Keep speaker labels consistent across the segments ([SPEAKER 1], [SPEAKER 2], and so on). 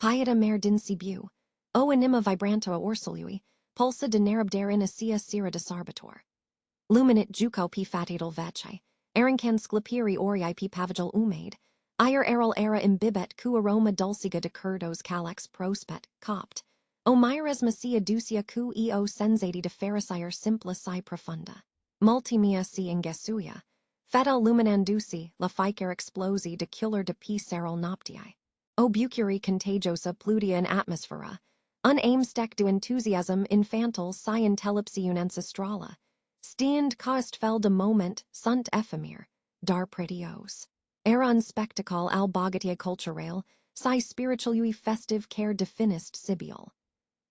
[SPEAKER 1] Pieta mer din Sibiu, o anima vibranto a orsolui, pulsa de nerabdare in asia sira de sarbator. Luminate juco p fatatal vece, arancan sclipiri oriai p pavagil umade, ire eril era imbibet cu aroma dulciga de curdos calex prospet, copt, o myres macia ducia cu eo sensati de pharisire simpla si profunda. Multimia si ingesuia, fedel luminanduci, la ficer explosi de killer de p seril noptii. O bucuri contagiosa plutia in atmosphera, unaimstec du enthusiasm infantil si intellepsiun ancestrala, stend cost fel de moment sunt ephemer, dar pretios. Era un spectacle al bogatia culturale, si spiritualui festive care definist sibial.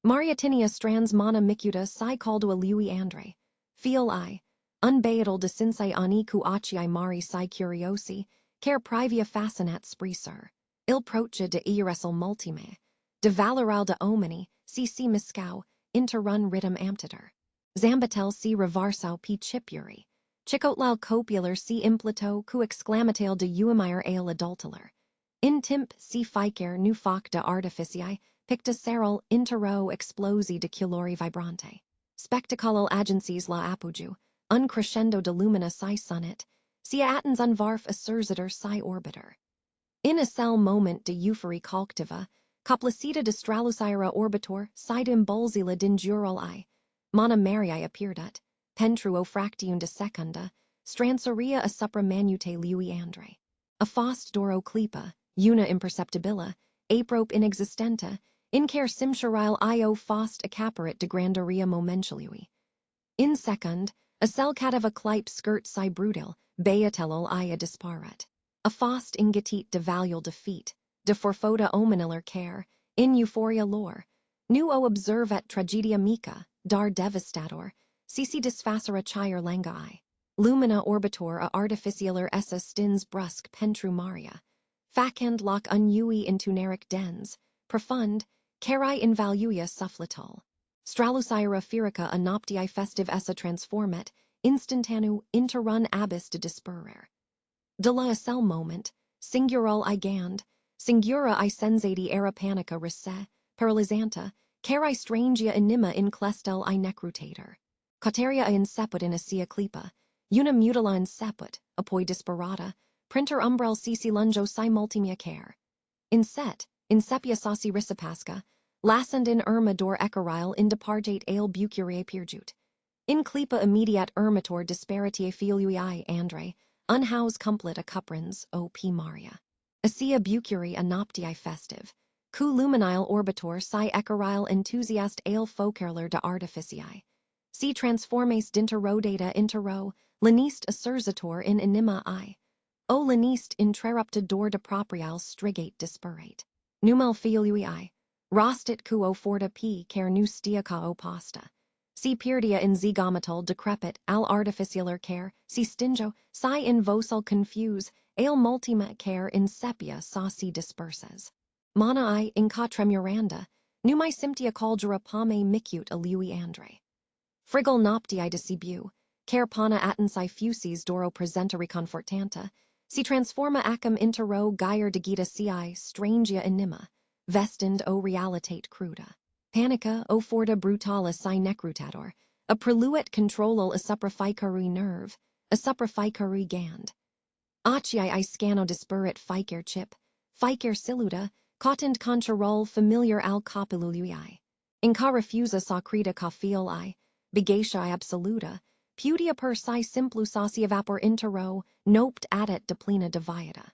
[SPEAKER 1] Mariatinia strands mana micuta si caldua lui andre, feel I, unbaetal de sinsei ani cu acii mari si curiosi, care privia fascinat spreser. Il proce de iresel multime, de valoral de omini, si miscau, interrun ritum amptiter. Zambatel si revarsau p chipuri, chicotlal copular si implito cu exclamatel de uemire ale adulteler. In timp si ficer nu foc de artificii, picta seril intero explosi de culori vibrante. Spectacalal agencies la apogu, uncrescendo de lumina si sunit, si attens unvarf assursiter si orbiter. In a cell moment de euphorie calctiva, coplacida de stralusira orbitor, sidem bolzila dingural I, mana mariae appeardat, pentruo fractiun de secunda, stransoria a supra manute lui andre. A fost doro clipa, una imperceptibila, aprope inexistenta, incer simcharile io fost accaparit de grandoria momentului. In secund, a cell catava clipe skirt si brutil, beatelol ia disparet. A fost ingetit de valual defeat, de forfoda omeniller care, in euphoria lore, nu o observat tragedia mica, dar devastator, sisi disfacera chire langai. Lumina orbitor a artificialer essa stins brusque pentru maria, facend loc unui intuneric dens, profund, carai invaluia suffletal. Stralusira firica anoptii festive essa transformet, instantanu interrun abis de disperer. De la cell moment, singural igand, singura I sensati era panica risse, paralizanta, carai strangia anima in clestel I necrutator. Cauteria in seput in asia clipa, una mutila in seput, apoi disparata, printer umbrel sisi lungo si multimia care. In sepia sauci ricipasca, lassend in ermador ecarile in depargate ale bucurae purjut. In clipa immediat ermator disparitie filui I, andre, unhouse cumplit a cuprins, o p maria. Asia bucuri anoptii festive, cu luminile orbitor si ecarile enthusiast ale focurilor de artificii. Si transformes dinterodata intero, lanist assurzator in anima I. O lanist interruptador de proprial strigate disperate. Numel filui I. Rostit cu o forta p care nu stiaca o pasta. Si pierdia in zigomatal decrepit al artificialer care, si stingo, si in vosal confuse, ale multima care in sepia sa si disperses. Mana I in ca tremuranda, numai simptia caldura pame micut a lui andre. Frigol noptii de Sibiu, care pana attensi fusis doro presentari confortanta, si transforma acum intero geir de gita ci strangia anima, vestend o realitate cruda. Panica o forta brutalis si necrutator, a preluit controlal a supraficari nerve, a supraficari gand. Acii I scano disperit ficer chip, ficer siluda, cotend contrarol familiar al copilului. In ca refusa sa creda ca feel I, begatia absoluta, putia per si simplu sacia vapor intero, nopt adet de plena diviata.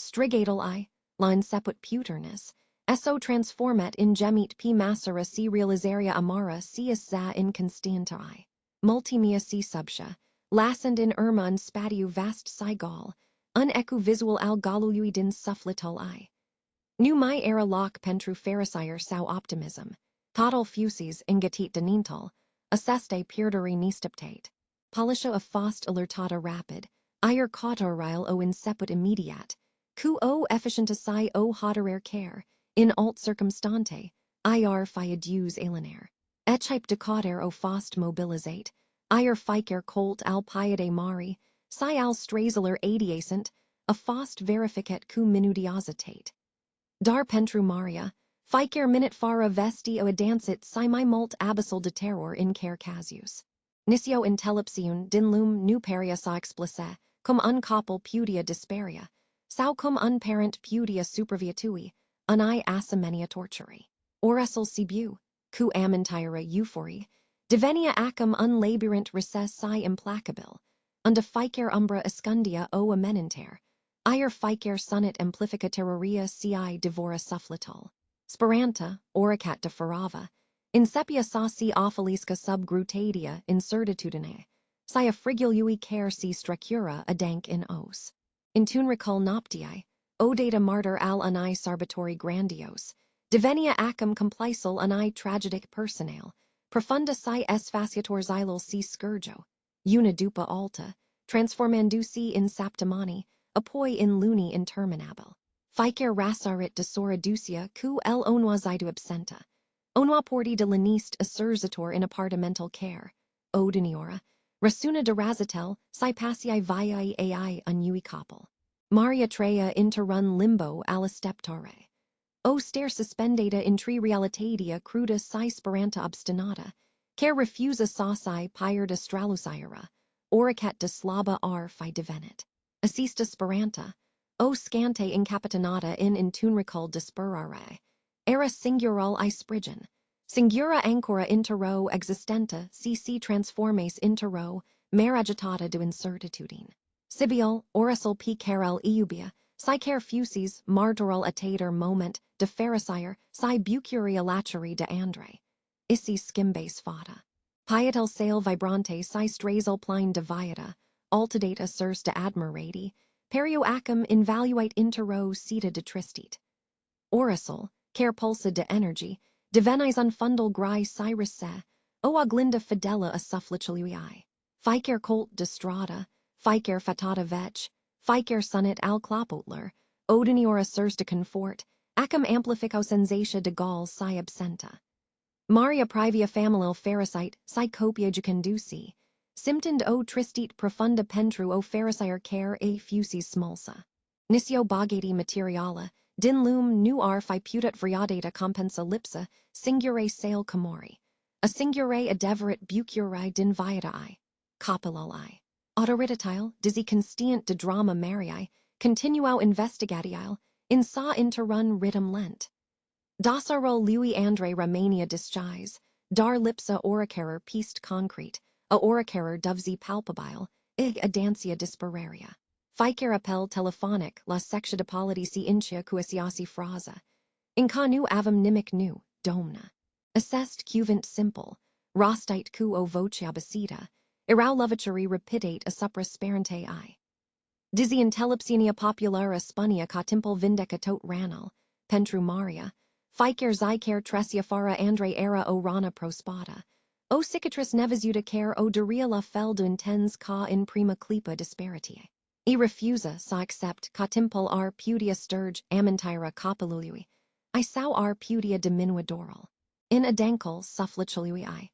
[SPEAKER 1] Strigatal I, la inseput puternus, eso transformet in gemit p macera si realizaria amara sias za in constantai. Multimia si subtia, lassend in irma un spatiu vast si gal, un ecu visual al galului din suffletal I. Nu mai era loc pentru pharisire sau optimism, total fusis ingetit denintal, asseste pierdere nisteptate. Polisha of fost alertata rapid, ire cautorile o inseput immediat, cu o efficientasi o hoderaire care, in alt circumstante, ir fiadus alienaire. Ethype decater o fost mobilizate, ir ficer colt al piede mari, si al strazeler adiacent, a fost verificat cu minutiositate. Dar pentru maria, Ficer minute fara vesti o adancit simi molt abyssal de terror in care casius. Nisio intellepsiun dinlum nu peria sa explice, cum uncoppel pudia disparia, sau cum unparent pudia superviatui, unai asimenia torturi. Oresel Sibiu, cu amintira euphori, divenia acum unlabyrinth recess si implacabil, unda ficer umbra escundia o ameninter, ire ficer sunit amplifica terroria ci divora sufflatul. Speranta, oricat de ferava, insepia sauci ophelisca subgrutadia incertitudine, sia frigilui care si stracura adank in os. Intun recul noptii, odata martyr al anai sarbatori grandios, divenia acum complical anai tragidic personale, profunda si es faciator xylal si scourgo, una dupa alta, transformandusi in saptimani, apoi in luni interminabil. Ficer rasarit desora ducia cu el onwa zidu absenta. Onwa porti de laniste assurzator in apartamental care. Odiniora. Rasuna de razatel, si passii viai ai unui koppel. Maria trea interrun limbo alisteptare. O stare suspendata in tri realitatea cruda si speranta obstinata. Care refusa sauci pyre de stralusira. Oricat de slaba ar fi divenet. Assista speranta. O scante incapitanata in intunricul disperare. Era singural I sprigen. Singura ancora intero existenta cc transformes intero, mer agitata de incertitudine. Sibiul, orisal p carel eubia, si care fusis martoral atater moment, de pharisire, si bucuria lacheri de andre. Issi skimbase fata. Pietel sale vibrante si strazal pline deviata, altidata surs de admirati, perio acum invaluate intero sita de tristit. Orisal, care pulsa de energy, divenis unfundal grai cyrus se, o aglinda fidela a sufflicului. Ficer colt de strada, ficer fatata vetch, ficer sunit al clopotler, odiniora surs de confort, acum amplifico sensatia de gall si absenta. Maria privia familial pharisite, si copia jucenduci, symptond o tristit profunda pentru o pharisire care a fusis smulsa. Nisio bogati materiala, din lum nu ar fi putat vriadata compensa lipsa, singure sale camori. A singure adeverit bucuri din viatae. Copiloli. Autoritile, dizzy constiant de drama marii, continuau investigatiile, in sa interrun ritum lent. Dasaro lui andre Romania disguise, dar lipsa oricarer pieced concrete, a oricarer dovzi palpabile, ig adancia dispararia. Ficer appel telephonic la sexta de politici intia cuasiasi fraza. In nu avum nimic nu, domna. Assest cuvant simple, rostite cu o voce abacida, irau lovatury rapidate a supra sperante I. Dizzy intellepsinia populara spunia ca timpul vindeca tot ranal, pentru maria, ficer zycer tresia fara andre era o rana prospada, o cicatrice nevisuta care o duria la fel de intens ca in prima clipa disparitie. E refusa sa accept ca timpul ar pudia sturge amintira copilului, I sau ar pudia diminuadoral. In adankel sufflicului I.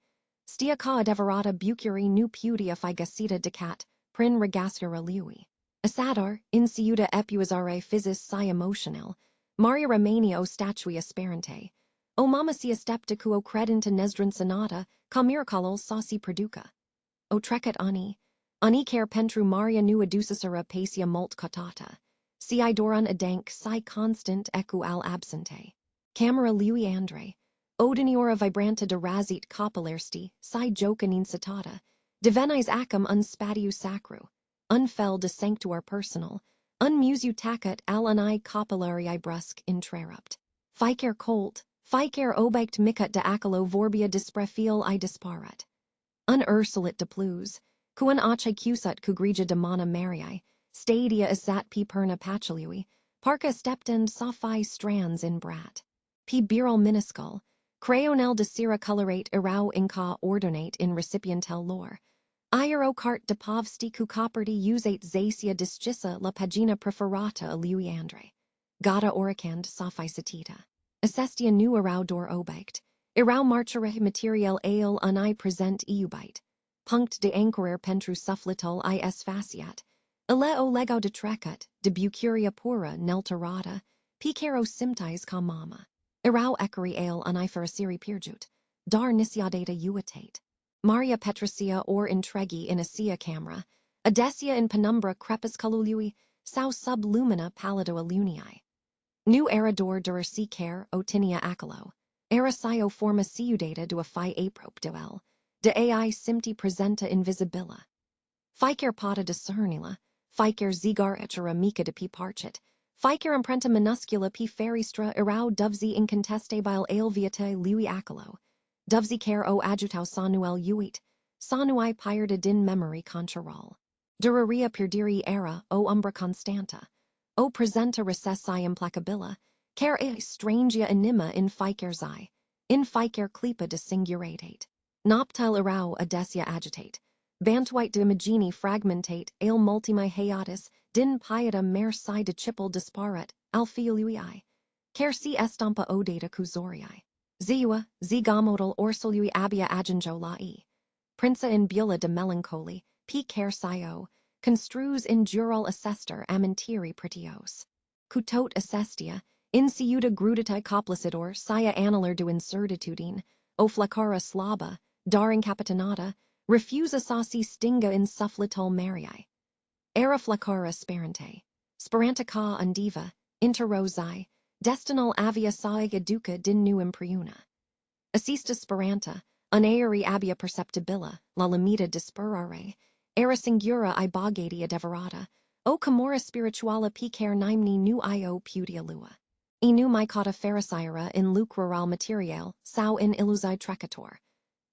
[SPEAKER 1] Stia ca adeverata bucuri nu pudia figacita decat, prin regascura lui. Asadar, insiuda epuisare physis si emotional, Maria Romania o statui asperante. O mama si astepticu o credenta nesdrin sonata, ca miracalol sauci produca. O trecet ani care pentru Maria nu adusisera pacia molt cotata. Si idoran adank si constant ecu al absente. Camera lui andre. Odiniora vibranta de razit copilersti, si jocanin citata. Divenis acum unspadiu sacru. Unfel de sanctuar personal. Unmusu tacat al unai copilarii brusque intrarupt. Ficer colt, ficer obect micat de acalo vorbia disprefil I disparat. Unursulit de plus. Cuan ace cusat cugrija de mana marii, stadia isat p perna patului, parca steptend sophi strands in brat. P biral minuscule, crayonel de sira colorate irau inca ordinate in recipientel lore. Iero cart de povsti cu copperti usate zacia discissa la pagina preferata a lui andre. Gata oricand sophi citita. Assestia nu irau dor obect. Irau marchere material ale unai present eubite. Punct de ancorer pentru sufflitul is faciat. Eleo lego de trecut, de bucuria pura nelterata, picero simtis ca mama. Erau ecari ale uniferaciri pirjut, dar nisiadata uitate. Maria Petracia or intregi in asia camera, adesia in penumbra crepusculului, sau sub lumina pallido alunii. Nu erador durarsi care, otinia acalo, erasio forma ciudata do a fi aprop doel, de ai simti presenta invisibila. Ficer pata discernila, ficer zigar etera mica de pi parchit, ficer imprenta minuscula pi feristra erau dovzi incontestabile aelviate lui acalo, dovzi care o adjutau sanuel uit, sanui pirda din memory contraral. Duraria perdiri era, o umbra constanta, o presenta recessi implacabila, care e strangia anima in ficer clipa de singuratate. Noptile erau adesia agitate, bantwite de imagini fragmentate, ale multimi hiatus, din pieta mer si de chipel disparet, alfiului, care si estampa odata cusorii. Ziua, zigamodal orsolui abia aginjo lai. Princa in bula de melancholy, p care sio, construes in jural assester amintiri pretios. Cutot assestia, in ciuta grudita coplacidor, sia annular do incertitudine, o flacara slaba, dar incapitanata, refusa sasi stinga in sufflital marii. Era flacara sperante, speranta ca undiva, interrosi, destinal avia saega duca din nu impriuna. Assista speranta, unaeri abia perceptibila, la limita disperare, era singura I bogati adeverata, o camora spirituala picar nimni nu io putia lua. E nu micata fericiera in lucrural material, sau in illusi trecator.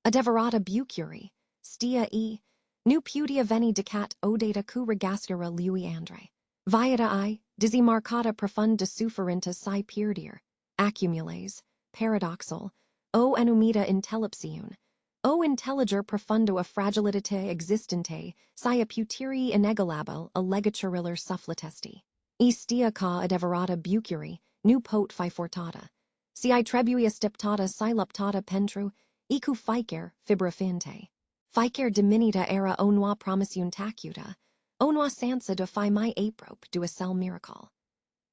[SPEAKER 1] Adeverata bucuri, stia e, nu putia veni decat odata cu regascura lui andre. Viata I, dizzy marcata profund de sufferinta si pierdir, accumules, paradoxal, o enumita intellepsiun, o intelliger profundo a fragilitate existente, si a putiri inegalabile a legaturiller suffletesti. E stia ca adeverata bucuri, nu pot fi fortata. Si I trebuia stiptata siluptata pentru, ecu ficer fibrafinte. Ficer diminita era onua promisiun tacuta, onua sansa de fi my aprop do a cell miracle.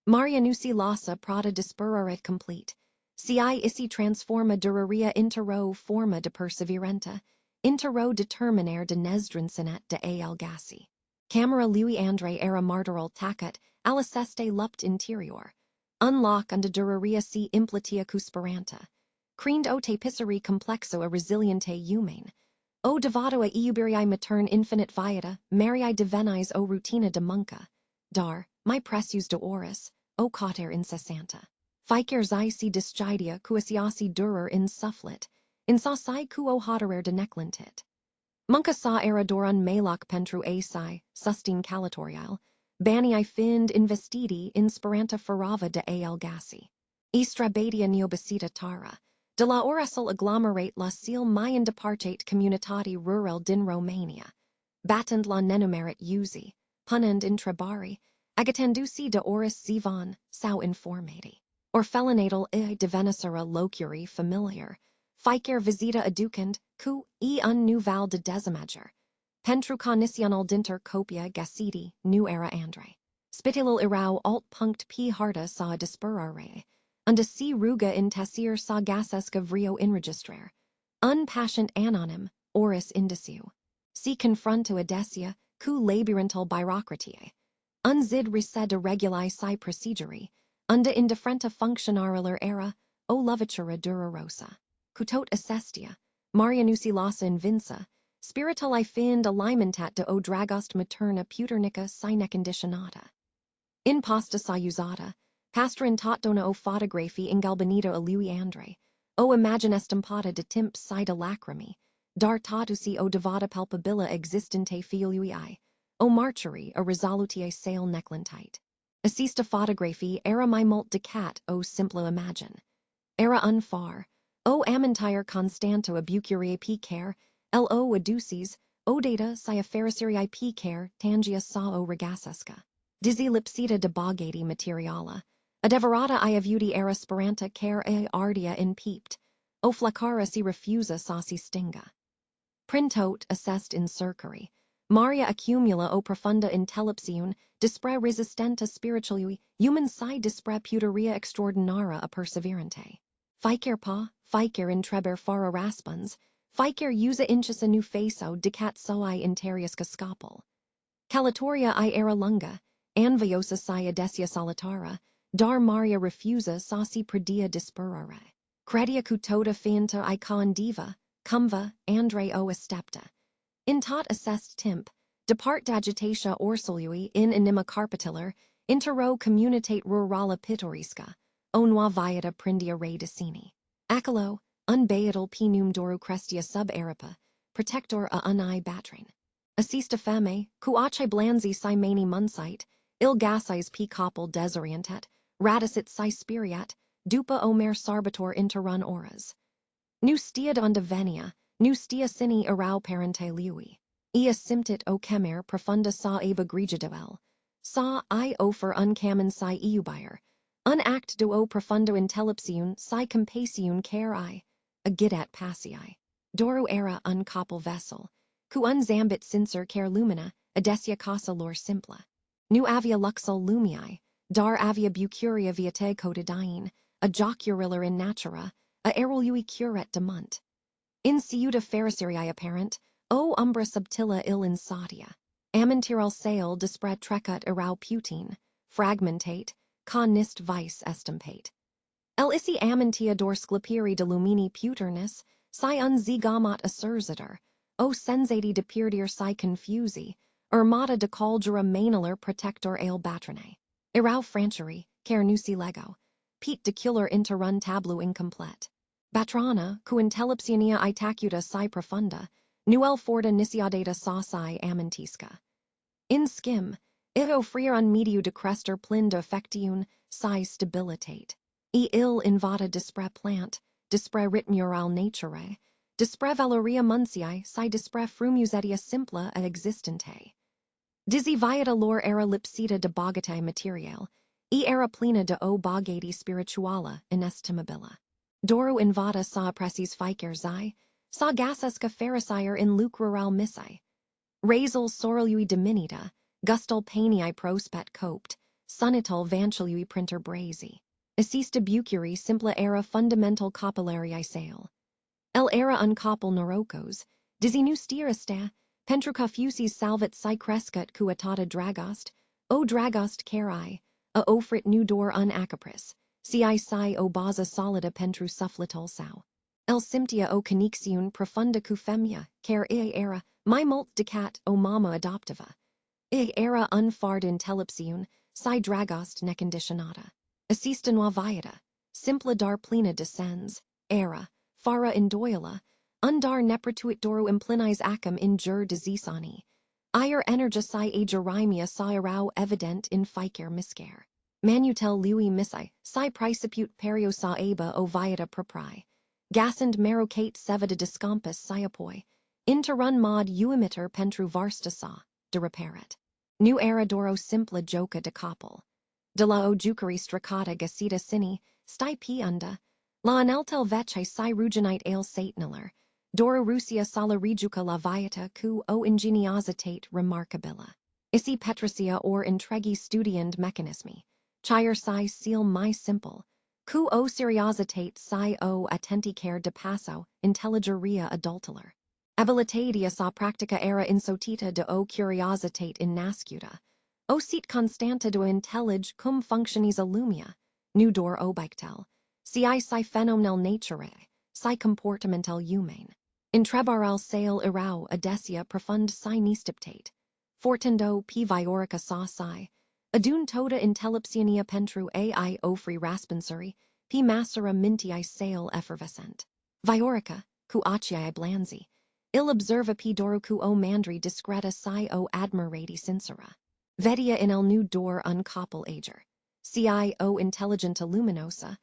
[SPEAKER 1] Maria nusi lassa prata disperare complete, si isi transforma duraria interro forma de perseverenta, interro determinare de nesdrinsenet de algasi. Camera lui andre era martyral tacat, aliceste lupt interior. Unlock unde duraria si implatia cusperanta. Creend o tapisserie complexo a resiliente humane. O devato a iuberii matern infinite viata, marii divenis o rutina de munca. Dar, my presus de oris, o cater incessanta. Ficer si disgidia cuasiasi durer in sufflet, in sai cuo hoterer de neclentit. Munca sa era doran meloc pentru asi, sustin calatorial, banii find investidi inspiranta ferrava de algasi. Estrabadia neobacita tara, de la orasal agglomerate la seal mayan departate communitati rural din Romania. Batend la nenumerit usi, punend intrabari, agatendusi de oris zivan, sau informati. Or felinatal devenisera locuri familiar, ficer visita educand, cu un nu val de desimager. Pentru conisional dinter copia gacidi, nu era andre. Spitilal irau alt punct p harta sa disperare, unde si ruga in tassir sa gases gavrio in registrar. Unpassioned anonym, oris indiciu. Si confronto adesia, cu labyrinthal bureaucratiae. Unzid resed reguli si proceduri, unde indifferenta functionarilar era, o lovatura dura rosa. Cutot assestia, Marianusi lassa invinsa, spiritali find alimentat de o dragost materna puternica sine conditionata. In pasta sa usata, pastra in tot dona o photography in galbanito a lui andre, o imagine estampata de timp sida lacrimi, dar tatusi o devata palpabila existente filiui, o marcheri a resolutie sale neclentite. Assista photography era my mult decat o simplo imagine. Era unfar, o amintire constanto a bucurie p care, lo aduces, o data sia fericirii p care, tangia sa o regasesca. Dizzy lipsita de bogati materiala, adeverata iavudi era speranta care e ardia in peeped, o flacara si refusa sa si stinga. Printot assessed in circuri, Maria accumula o profunda intellepsiun, dispre resistenta spiritualui, human si dispre puteria extraordinara a perseverante. Ficer pa, ficer intreber fara raspans, ficer usa inchisa nu faso dicat soi interiusca scopul. Calatoria I era lunga, anviosa sia desia solitara, dar maria refusa sauci predia disperare. Credia cutoda fienta I con diva, cumva, andre o estepta. In tot assessed timp, depart d'agitatia orsolui in anima carpitiller, interro communitate rurala pittoresca, o noa viata prindia re decini. Acalo, unbeatal pinum doru crestia sub eripa, protector a unai batrain. Assista femme, cuace blanzi si mani munsite, il gassies p coppel desorientet, radicit si spiriat, dupa omer sarbator interrun auras. Nu stiad onda venia, nu stia sini arau parente lui. Ea simptit o kemer profunda sa eba grigidoel, sa I ofer uncamen si eubire, unact do o profundo intellepsiun si compasiun care I, a gidat passii. Doru era uncoppel vessel, cu unzambit sincer care lumina, adesia casa lor simpla. Nu avia luxul lumii, dar avia bucuria viate cotidine, a joculiller in natura, a erului curet demunt. In ciuta fericiae apparent, o umbra subtila il insatia. Amintiral sale dispret trecut erau putine, fragmentate, con nist vice estimpate. El isi amintia dor sclipiri de lumini puternis, si unzigamat assurzitor, o sensati depirdir si confusi, ermata de caldera mainaler protector ale batrine. Erau francheri, care nusi lego, pete decular interrun tablu incomplete. Batrana, cu intellepsionia itacuta si profunda, nuel forta nisiadata sauci amintisca. In skim, ito freer unmediu decrester plin defectiun, si stabilitate. E il invada dispre plant, dispre ritmural naturae, dispre valoria munciae, si dispre frumusetia simpla et existente. Dizzy viata lor era lipsita de bogatae material, e era plena de o bogati spirituala inestimabila. Doru invada sa precis ficer xi, sa gasesca fericire in lucrural missae. Razel sorelui diminita, gustal panii prospet copt, sunital vanchilui printer brazi. Assista bucuri simpla era fundamental copillarii sale. El era uncoppel neurocos, dizinu stierista, pentrucofusis salvat si crescut cuatata dragost, o dragost carai, a ofrit nu dor unacapris, si o baza solida pentru sufflital sau. El simptia o canixiun profunda cufemia, care era, my molt decat o mama adoptiva. Era unfard intellepsiun, si dragost neconditionata. Assista noviata, simpla dar plena descens, era, fara indoila, undar neprituit doru implinis acum in jur desisani. Ier energia si agerimia si erau evident in ficer miscare. Manutel lui missi, si praeciput perio sa eba o viata propri. Gasend merocate sevida discampus siapoi. Interrun mod uimitter pentru varsta sa, de reperet. Nu era doro simpla joca de coppel. De la o jucari stracata gacita sini, sti piunda. La aneltel vece si ruginite ale satnaler. Dora Russia sala rejuca la viata cu o ingeniositate remarkabila. Isi petracia or intregi studiand mechanismi. Chire si seal my simple. Cu o seriositate si o attenticare de passo, intelligeria adulteler. Abilitatia sa practica era insotita de o curiositate in nascuta. O sit constanta de intellig cum functionis allumia. Nudor obictel. Si phenomenal naturae, si comportamental humane. Intrebarel sale erau adesia profund si nistiptate. Fortendo p viorica sa si. Adun toda intellepsionia pentru ai ofri raspensuri, p macera mintiae sale effervescent. Viorica, cu aciae blanzi. Il observa p doru cu o mandri discreta si o admirati sincera. Vedia in el nu dor uncoppel ager. Si o intelligenta luminosa.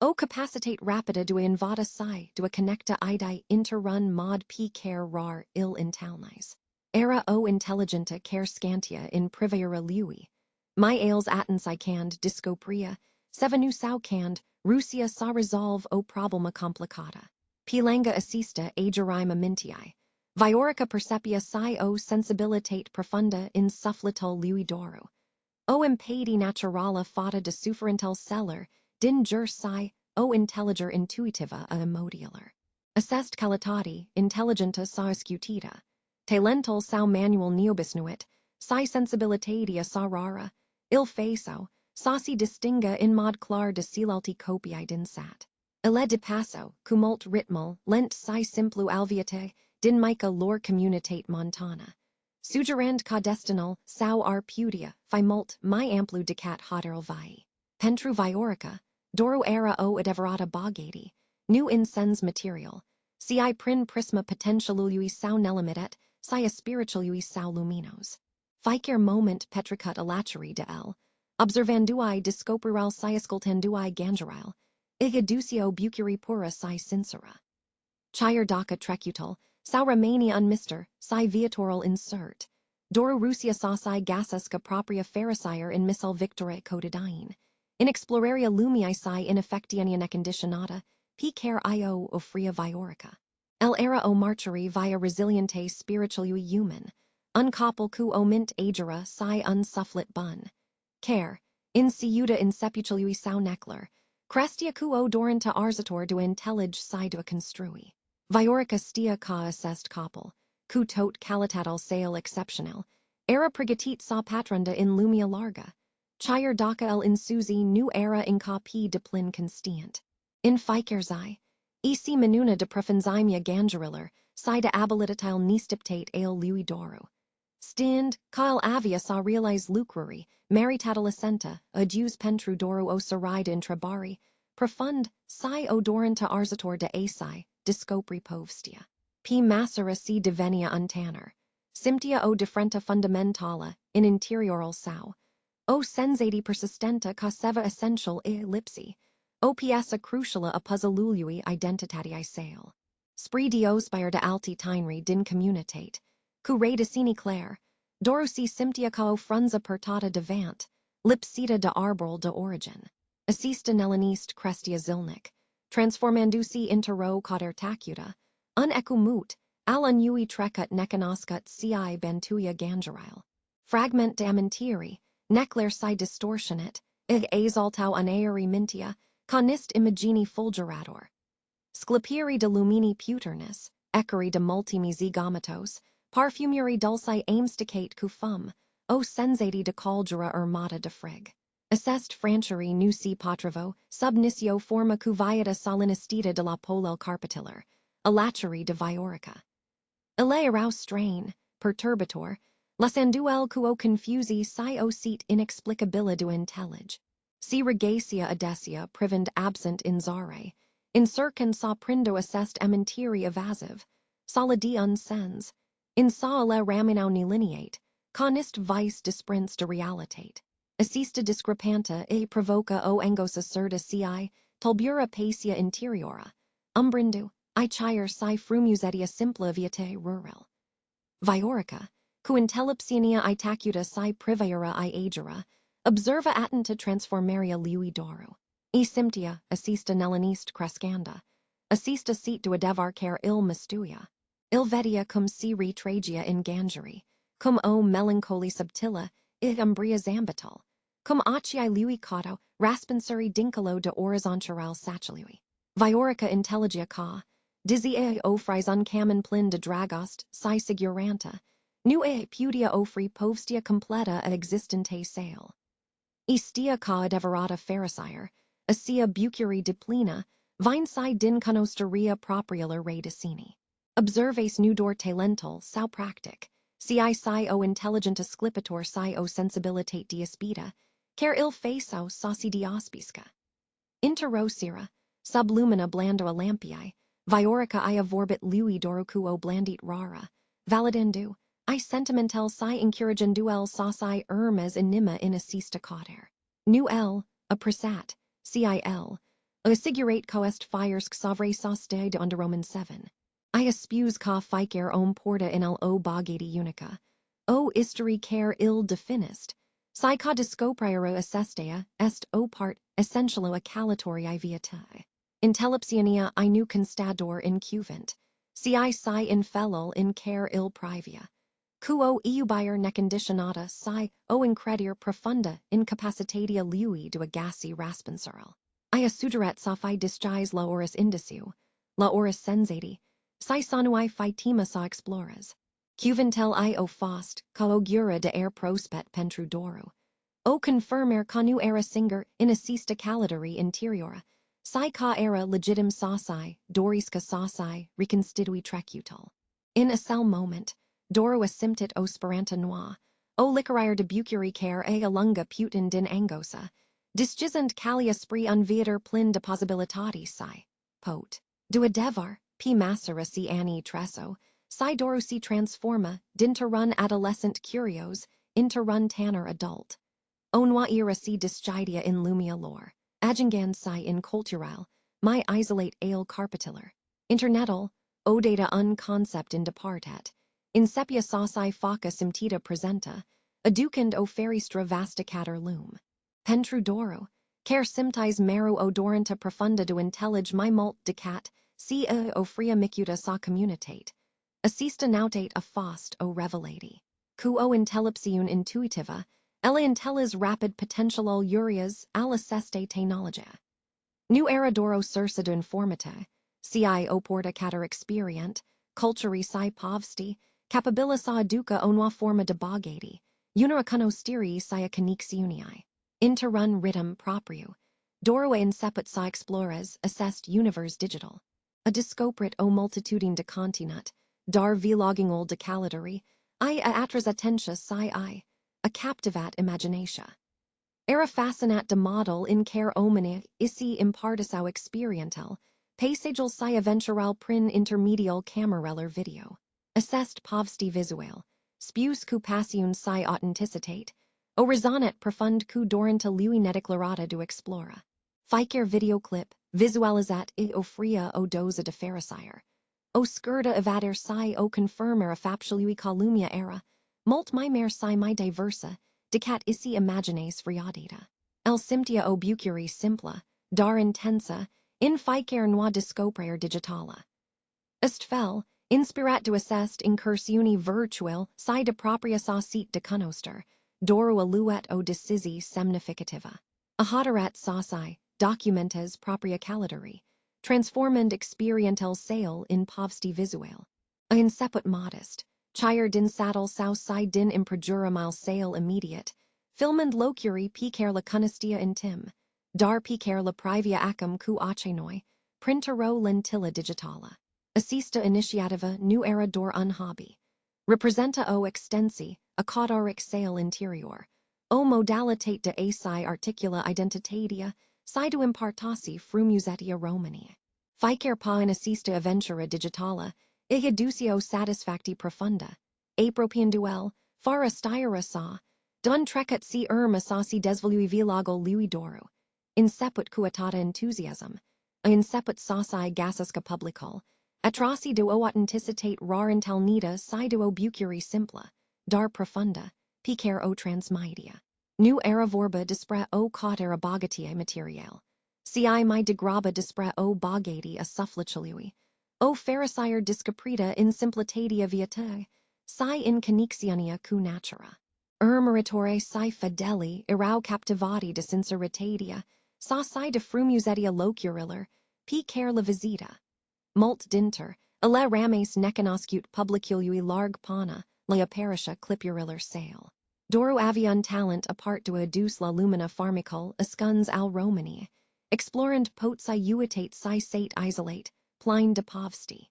[SPEAKER 1] O capacitate rapida dua invada si dua connecta idei interrun mod p care rar il intalnis. Era o intelligenta care scantia in privera lui. My ales attens I cand discopria, sevenu sau cand, Russia sa resolve o problema complicata. Pilanga assista agerima mintiae. Viorica percepia si o sensibilitate profunda in sufflital lui doro. O impedi naturala fata de sufferintel celler, din jur si, o intelliger intuitiva a emotialer. Assest calitati, intelligenta sa escutita. Talental sau manual neobisnuit, si sensibilitatia sa rara, il faso, sa si distinga in mod clar de silalti copiae dinsat. Ile de passo, cumult ritmal, lent si simplu alviate, din mica lor communitate montana. Sugerand ca destinal, sau ar pudia, fi mult, mi amplu decat hoderil vi. Pentru viorica, doru era o adeverata bogati, new incens material, si prin prisma potentialului sau nelimitet, si spiritualui sau luminos. Ficer moment petricut alacheri de el, observandui discoperal si escultandui gangerile, igaducio bucuri pura si sincera. Chire daca trecutal, sau remania unmister, si viatoral insert. Doru Russia sasi gasesca propria pharisire in missal victore codidine. In exploraria lumii si in effectiania neconditionata, p care io ofria viorica. El era o marcheri via resiliente spiritualui human. Uncoppel cu o mint agera si unsufflit bun. Care, in siuda in sepulchului sau neckler. Crestia cu o dorenta arzator du intellige si du construi. Viorica stia ca assest coppel, cu tot calitatal sale exceptional, era prigatit sa patrunda in lumia larga, chire daca el insusi nu era in ca p deplin constiant. In ficerzi, ec menuna de profenzimia gangeriller, si de abilitatil nistiptate ale lui doru. Stind, ca el avia sa realize lucrari, maritatal assenta, adus pentru doru o saride in trebari, profund, si odorenta arzator de asi, discopri povstia. P massera si divenia untanner. Simptia o differenta fundamentala, in interioral sau. O sensati persistenta causeva essential e lipsi. O piesa cruciala a puzzlului identitatii sale. Spri diospire de alti tineri din communitate. Cu re decini clare. Doru si simptia ca o frunza pertata devant. Lipsita de arbol de origin. Assista nellanist crestia zilnic. Transformandusi intero cader tacuta. Unecumut, al unui trecut necanoscut ci bantuia gangerile. Fragment damentieri, necler si distortionet, ig exaltau unaeri mintia, conist imagini fulgerator. Sclipiri de lumini puternis, ecari de multimi zigomatos, parfumuri dulci aimsticate cufum, o sensati de caldera armata de frig. Assest francheri nusi patravo, subnisio forma cuviata solinistita de la polel carpatiller, alacheri de viorica. Ile erau strain, perturbator, lasanduel quo confusi si o sit inexplicabila du intellige. Si regacia adesia privend absent in zare, in circum sa prindo assest ementiri evasive, solidi unsens, in sa ile raminau nilineate, conist vice disprints de realitate. Assista discrepanta e provoca o engos asserta ci, tulbura pacia interiora, umbrindu, I chire si frumusetia simpla viate rural. Viorica, cu intelipsinia itacuta si privaira I agera, observa attenta transformaria lui doru. E simptia, assista nellanist crescanda, assista sit du adevar care il mistuia. Il vedia cum si retragia in gangeri, cum o melancholi subtila, ig umbria zambatal, cum acii lui caudo, raspensuri dincolo de horizontaral sacilui. Viorica intelligia ca, Dizzy ofris uncamen plin de dragost, si siguranta, nu pudia ofri povstia completa a existente sale. Istia ca adeverata pharisire, asia bucuri diplina, vinci din conosteria proprialer re decini. Observes nudor talental, sau practic, si o intelligenta sclipator si o sensibilitate diaspida, care il faso sauci diaspesca. Interrosira, sublumina blando a lampiae, Viorica I avorbit lui dorucuo blandit rara, validendu, I sentimental si incuragenduel sauci ermes anima in assista cauder. Nu el, a pressat, cil, a sigurate coest fires xavre sauste de under Roman 7. I aspuse ca ficer om porta in el o bogati unica, o isteri care il definist, si ca discopriero assestea, est o part essentialo a calatorii viatae. Intelipsiania I nu constador in cuvent, si in felul in care il privia, quo iubier neconditionata si o incredir profunda incapacitatia lui du agasi raspensuril. Ia sugerat sophi disgis la oris indicu, la oris sensati, si sonui fitima sa explores. Cuventel I o fost, ca augura de air prospet pentru doru. O confirmer conu era singer in assista calidari interiora, si ca era legitim sauci, dorisca sauci, reconstitui trecutal. In a cell moment, doru asymptit o speranta noir, o liceraire de bucuri care a lunga putin din angosa, disgisant calia spree unviator plin de possibilitatis si, pot. Dua devar, p macera si anni treso, si doru si transforma, dinterrun adolescent curios, interrun tanner adult. Onwa ira si disgidia in lumia lore, agingan si in cultural, my isolate ale carpitiller. Internetal, o data unconcept in departet, insepia sauci faca simtita presenta, aducand o feristra vasticator loom. Pentru doro, care simtis meru odoranta profunda do intellige my mult decat, si o fria micuta sa communitate. Assista nautate a fost o revelati. Cu o intellepsiun intuitiva, ella intellis rapid potential urias alla seste technologia. Nu era doro sursa informate, ci o porta cater experient, culturi si povsti, capabilis a duca onua forma de bogati, unera conostirii si a conixiunii. Interrun ritum propriu, doro incepit sa explores, assessed univers digital. A discoprit o multitudine de continut, dar vlogging ol de calidari, a atras attentia si a captivat imaginatia. Era fascinat de model in care omnia isi impartisau experiental, paisagel si aventural prin intermedial camereller video. Assessed povsti visual, spus cu passion si autenticitate, o resonet profund cu dorenta lui nedeclarata do explora. Ficer videoclip, visualizat I o fria o doza de pharisire. O skirta evader si o confirmer a faptialui calumnia era, mult mimer si mi diversa, decat isi imagines friadita. El simptia o bucuri simpla, dar intensa, in ficer noa discopraer digitala. Est fel, inspirat do assest incursiuni virtual, si de propria sa sit de conoster, doru aluet o decisi semnificativa. Ahaderat sauci, documentes propria calidari, transformand experiental sale in povsti visual. A inceput modest, chire din saddle sau si din imprejuramail sale immediate, filmand locuri picer la conestia intim, dar picer la privia acum cu acenoi, printero lentilla digitala. Assista initiativa nu era dor un hobby. Representa o extensi, a caudaric sale interior, o modalitate de asi articula identitatia, si do impartasi frumusetia romani. Ficer pa in assista aventura digitala, igiducio satisfacti profunda, apropian duel, fara styra sa, dun trecat si asasi desvolui vilago lui doru, inceput cuatata enthusiasm, inceput sauci gasasca publicol, atroci do o autenticitate rarental nida si do o bucuri simpla, dar profunda, picer o transmidia. Nu era vorba dispre o cautera bogatia material. Si mi degraba dispre o bogati a sufflicilui. O pharisire discaprita in simplitatia viatae, si in conixiania cu natura. Meritore si fideli irau captivati de sinceritatia, sa si de frumusetia locuriller, picer la visita. Mult dinter, alle rames necanoscut publicului larg pana, lea perisha clipuriller sale. Doru avian talent apart do adus la lumina pharmicol ascuns al romani, explorand pot si uitate si sate isolate, pline de povsti.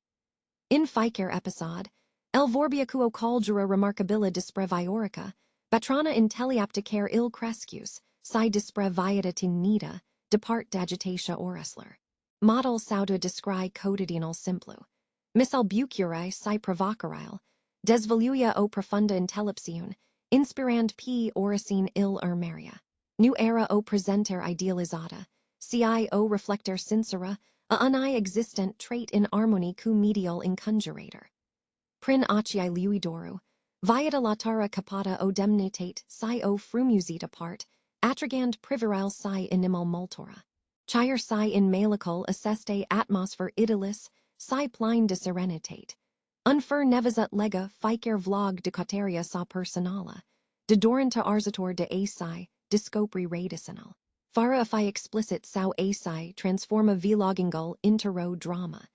[SPEAKER 1] In ficer episode, el vorbia quo caldura remarkabila dispre viorica, batrana intelliapticare il crescus, si dispre viatatin nida, depart d'agitatia oresler. Model sauda descri cotidinal simplu. Missal bucuri si provocarile, desvoluia o profunda intellepsiun, inspirand p oricine il maria. Nu era o presenter idealizata, ci o reflector sincera, a unai existent trait in harmony cu medial inconjurator. Prin acii lui doru, viata latara capata o demnitate si o frumusit apart, attrigand privirile si inimal multora. Chire si in malical asseste atmosfer idyllis, si pline de serenitate. Unfer nevizat lega ficer vlog de cauteria sa personala, de doranta arzator de asi, discopri radicinal. Fara if I explicit sao asai transforma vlogingal intero drama.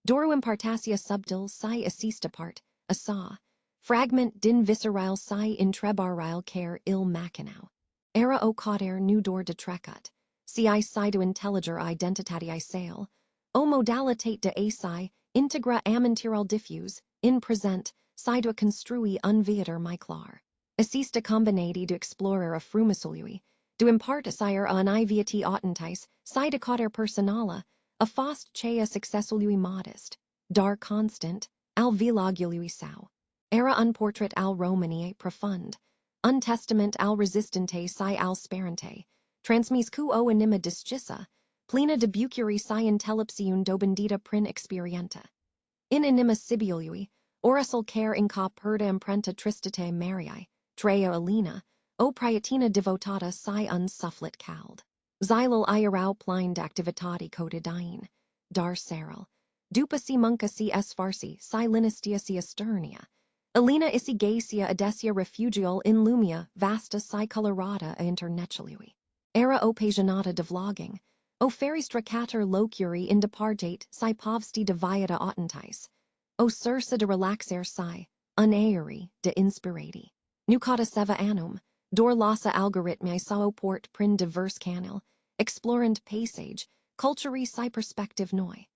[SPEAKER 1] Doru impartasia subtil sai assista part, asa. Fragment din visceral sai intrebaril care il machinau. Era o cauder nu dor de trecut. Si sido intelliger identitati sale. O modalitate de asai, integra amintiral diffuse, in present, sido construi unviator my clar. Assista combinati de explorer a frumisolui, do impart asire an iviati autentis, sida cauder personala, a fost chea successului modest, dar constant, al vilogului sau. Era un portrait al Romanie profund, un testament al resistente si al sperante, transmis o anima discissa, plena debucuri si intellepsiun dobendita prin experienta. In anima Sibiului, orasul care inca perda imprenta tristate Mariae, trea alina, o priatina devotata si unsufflit cald. Xylal iarau plind activitati cotidine, dar seril, dupa si munca si es farsi, si linistia si esternia. Alina isi gacia adesia refugial in lumia vasta si colorata a internetului. Era o pasionata de vlogging, o feristracator locuri in departate si povsti de viata autentis, o sursa de relaxer si, unaeri de inspirati. Nucata seva annum, dor lassa algorithmi sao port prin diverse canal, explorant passage, culturi si perspective noi.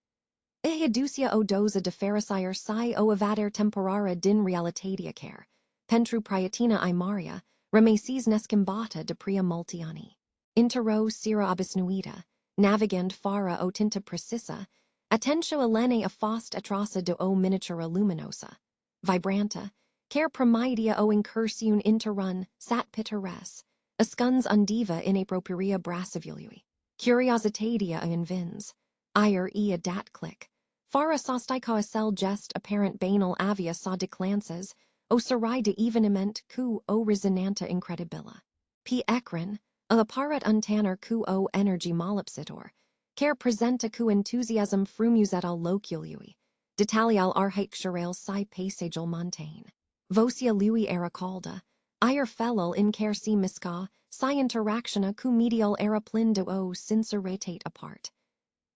[SPEAKER 1] Ehiducia o doza de pharisire si o evader temporara din realitatia care, pentru priatina imaria, remesis nescimbata de pria multiani. Intero sira abisnuita, navigand fara o tinta precisa, attentio elene a fost atrosa de o miniatura luminosa. Vibranta, care primidia o incursiun interrun, sat pitores, ascuns undiva in apropiria brassivului. Curiositatia in vins, ire a dat click. Fara sostico cell gest apparent banal avia sa declances, o serai de evenement cu o resonanta incredibila. P. Ekran, a apparat untanner cu o energy molipsitor, care presenta cu enthusiasm frumuset al locului, detalial arhaic charel si passageal montaigne. Vocia lui era calda, ire felal in care si misca, si interactiona cu medial era plin de o sinceratate apart.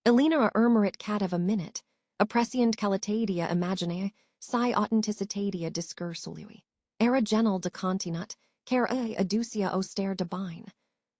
[SPEAKER 1] Elena a ermerit cat of a minute, a prescient calitatia imaginae, si authenticitatia discursului. Era genal de continut, care aducia auster de bine.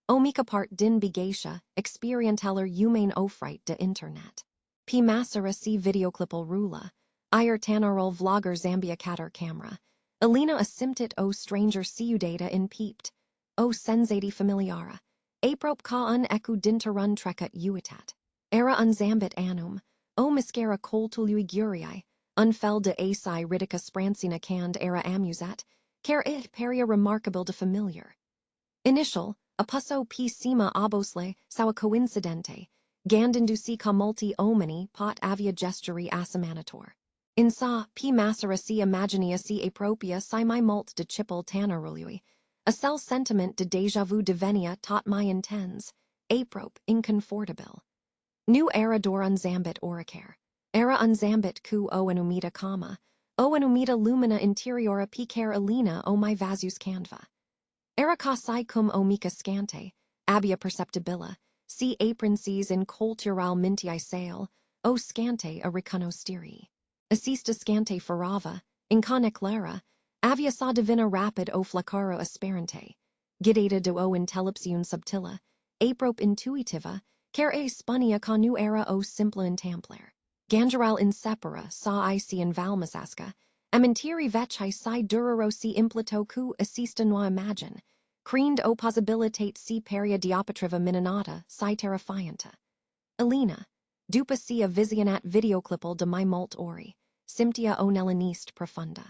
[SPEAKER 1] O mica part din bigatia, experienteller humane ofrite de internet. P. Massara si videoclipal rula, ire tanarol vlogger Zambia catter camera. Elena asymptit o stranger ciudata in peeped, o sensati familiara. Aprop ca un ecu dinterun trecut uitat. Era unzambit annum, o miscara coltului guriae, unfel de asi ridica sprancina cand era amusat, care peria remarkable de familiar. Initial, apusso p sima abosle, sao coincidente, gandinduci ca multi omini pot avia gesturi assimanator. In sa, p massara si imagina si apropia si my mult de chipel tanarului, a cell sentiment de déjà vu devenia tot my intens, aprop inconfortabil. Nu era dor unzambit oricare. Era unzambit cu o anumita comma, o anumita lumina interiora picare alina o my vasus canva. Era casai cum o mica scante, abia perceptibila, si aprenses in cultural mintiae sale, o scante a reconosciri. Assista scante farava, in coneclara, avia sa divina rapid o flacaro asperante, gidata de o intellepsiun subtila, aprop intuitiva, care a spunia conu era o simpla intampler. Gangeral insepara sa ici in valmasasca, amintiri vecchi si duraro si implito cu assista noa imagine, creamed o possibilitate si peria diapatriva minonata si terrifianta. Elena, dupa si a visionat videoclipal de my mult ori, simptia o nelanist profunda.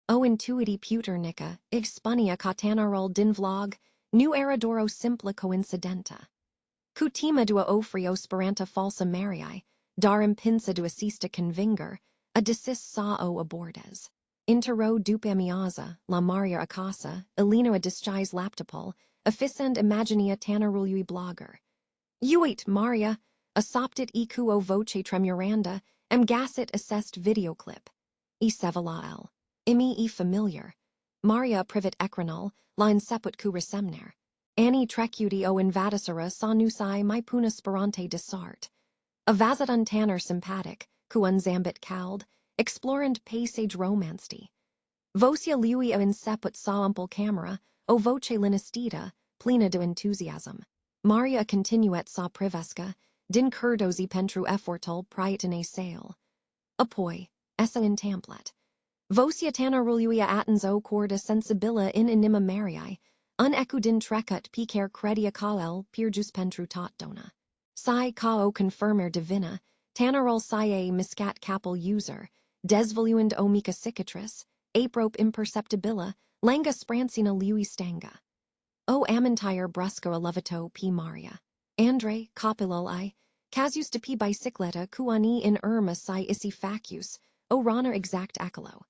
[SPEAKER 1] O intuiti puternica, ig spunia catanarol din vlog, nu eradoro simpla coincidenta. Cutima dua ofrio speranta falsa mariae, dar impinsa dua sista convinger, a decis sa o abordes. Intero dupe amiaza, la maria acasa, elino a disguise laptopol, efficend imagina tanarului blogger. Uit maria, asoptit eq o voce tremuranda, gasit assessed videoclip. E sevalael. Imi e familiar. Maria privit ekranal, la inseput cu resemner. Annie trecuti o invadisera sa nusai my puna sperante disart. A vazadun tanner sympathetic, kuun zambit cald, explorant paysage romancedy. Vocia lui o inseput sa umpel camera, o voce linistida, plena de enthusiasm. Maria continuet sa privesca, din curdosi pentru effortul prietine sale. Apoi, essa in tamplet. Vocia tanaruluia attenzo corda sensibila in anima Mariae, unecudin trecut picer credia cael purjus pentru tot dona. Psi cao confirmer divina, tanarol psiae miscat capel user, desvoluend o mica cicatrice, aprope imperceptibila, langa sprancina lui stanga. O amintire brusco alevito p Maria. Andre, copilol I, casus de p bicicleta cuani in irma psi isi facus, o rana exact acolo.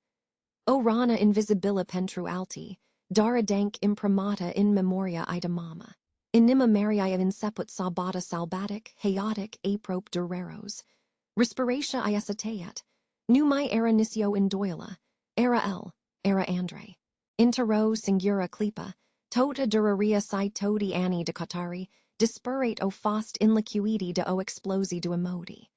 [SPEAKER 1] O rana invisibila pentru alti, dara dank imprimata in memoria ida mama. Inima Mariae inseput sabata salbatic, haotic, aprope dureros. Respiratio iaceteat. Numai era nisio indoila, era era Andre. Intero singura clipa, tota duraria si todi anni de cotari, disperate o fost in liquidi de o explosi de emodi.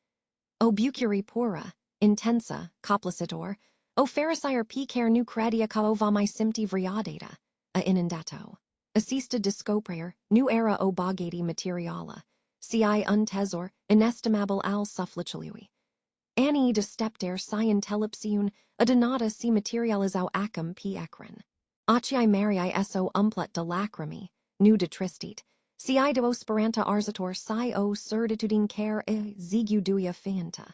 [SPEAKER 1] O bucuri pura, intensa, coplacitor, o fericire picer nu credia ca ovami simpti vriadata, a inundato. Assista discoprayer, nu era o bogati materiala, ci untesor, inestimable al sufflicului. Anni de stepter si intelipsiun, adonata si materializau acum p ecran. Aciae Mariae eso umplet de lacrimi, nu de tristit, ci de o speranta arzator si o certitudine care e ziguduia feanta.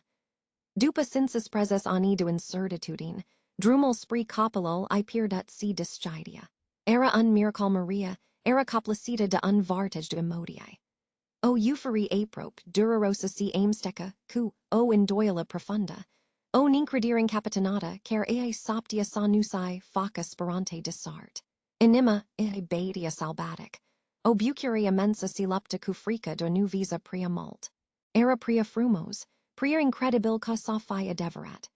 [SPEAKER 1] Dupa sensus preses ani de incertitudine, drumel spree copilol I pierdat si dischidia. Era un miracle Maria, era complacita de unvartage de emodiae. O euphorie aprope, durarosa si aimsteca, cu, o indoila profunda. O nincrediring capitanata, cer ea soptia sa nusai, faca sperante disart. Enima, ea baetia salbatic. O bucuria mensa si lepta cufrica do nu visa pria mult. Era pria frumos, pria incredibil ca sophi adeverat.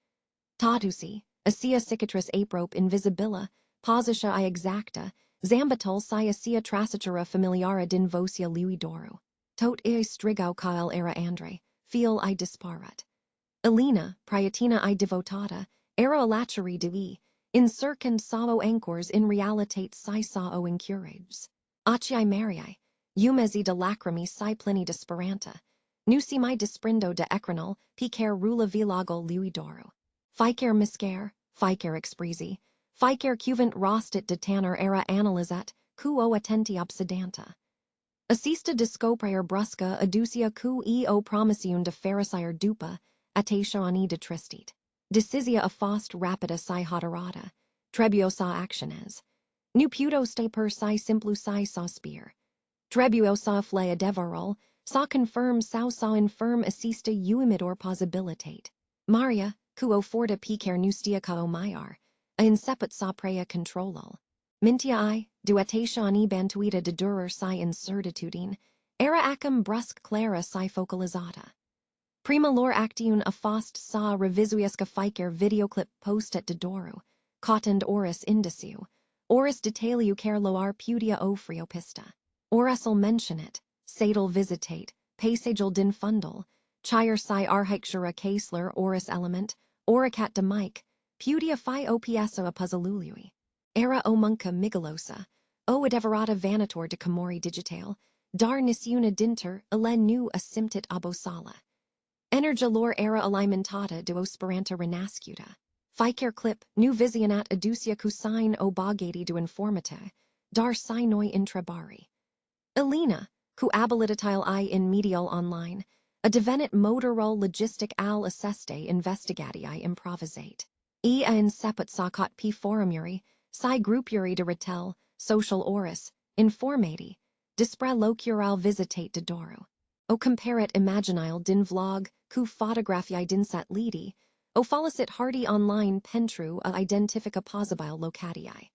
[SPEAKER 1] Tatusi, asia cicatrice aprope invisibila, positia I exacta, zambatul si asia trasitura familiara din vocia lui doru. Tot I strigau cael era Andre, feel I disparat. Elena, prietina I devotata, era alacheri divi, incircand sao anchors in realitate si sao incurages. Aciae Mariae, umesi de lacrimi si pleni disperanta, nusi mi disprindo de ecranol, picer rula vilagol lui doru. Ficer miscare, ficer expresi, ficer cuvant rostit de tanner era analizat, quo attenti obsidanta. Assista discoprayer brusca aducia cu eo promisiun de fericire dupa, atatio ani de tristit. Decisia a fost rapida si hoderata, trebio sa actiones. Nu puto ste per si simplu si sa spear. Trebuo sa flea devarol, sa confirm sa infirm assista uimidor possibilitate. Maria, quo forta picer nustia cao maiar, a inseput sa prea controlal. Mintia I, duetatio ani bantuita de durer si incertitudine, era acum brusque clara si focalizata. Prima lor actiun a fost sa revisuesca ficer videoclip postet de doru, cotend oris indiciu, oris detaliu cer loar pudia o friopista. Orisal mentionet, sadal visitate, paysagel din fundal, chire si arheichura caseler oris element, oricat de mic, pudia fi opieso a puzzalului. Era o munca migalosa, o adeverata vanator de camori digital, dar nisiuna dinter, ele nu asymptit abosala. Energia lor era alimentata de osperanta renascuta. Ficer clip, nu visionat aducia cusine o bogati do informate, dar sinoi intrebari. Elena, cu abilitatile I in medial online, a devenit motorol logistic al asseste investigati improvisate. E a inseput sacot p forumuri, si groupuri de retel, social oris, informati, dispre locural visitate de doru. O comparet imaginile din vlog, cu photographiae din sat lidi, o follicit hardy online pentru a identifica possibile locatiae.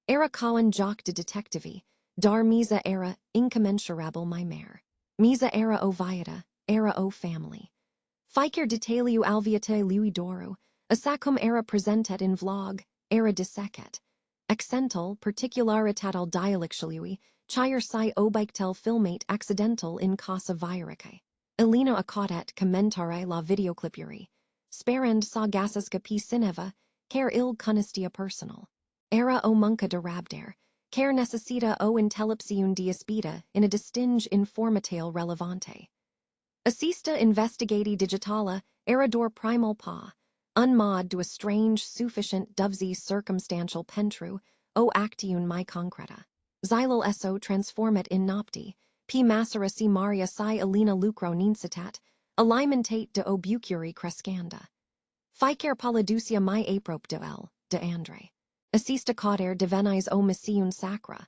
[SPEAKER 1] Era cauen joc de detectivi, dar misa era incommensurable my mare. Misa era o viata, era o family. Ficer detaliu alviate lui doru, a sacum era presentet in vlog, era dissecet. Accental particularitat al dialectului, Chire si obiktel filmate accidental in casa virike. Elena acaudet commentare la videoclipuri. Sperend sa gasaska p cineva, care il cunistia personal. Era o munca de rabdare, care necessita o intelipsiun diaspida in a distingue informatale relevante. Assista investigati digitala, erador primal pa, unmod to a strange sufficient dovesy circumstantial pentru, o actiun mi concreta. Xylal eso transformet in nopti, p massera si maria si alina lucro nincetat, alimentate de obucuri crescanda. Ficer paladucia mi aprope de andre. Assista cauder divenis o missiun sacra.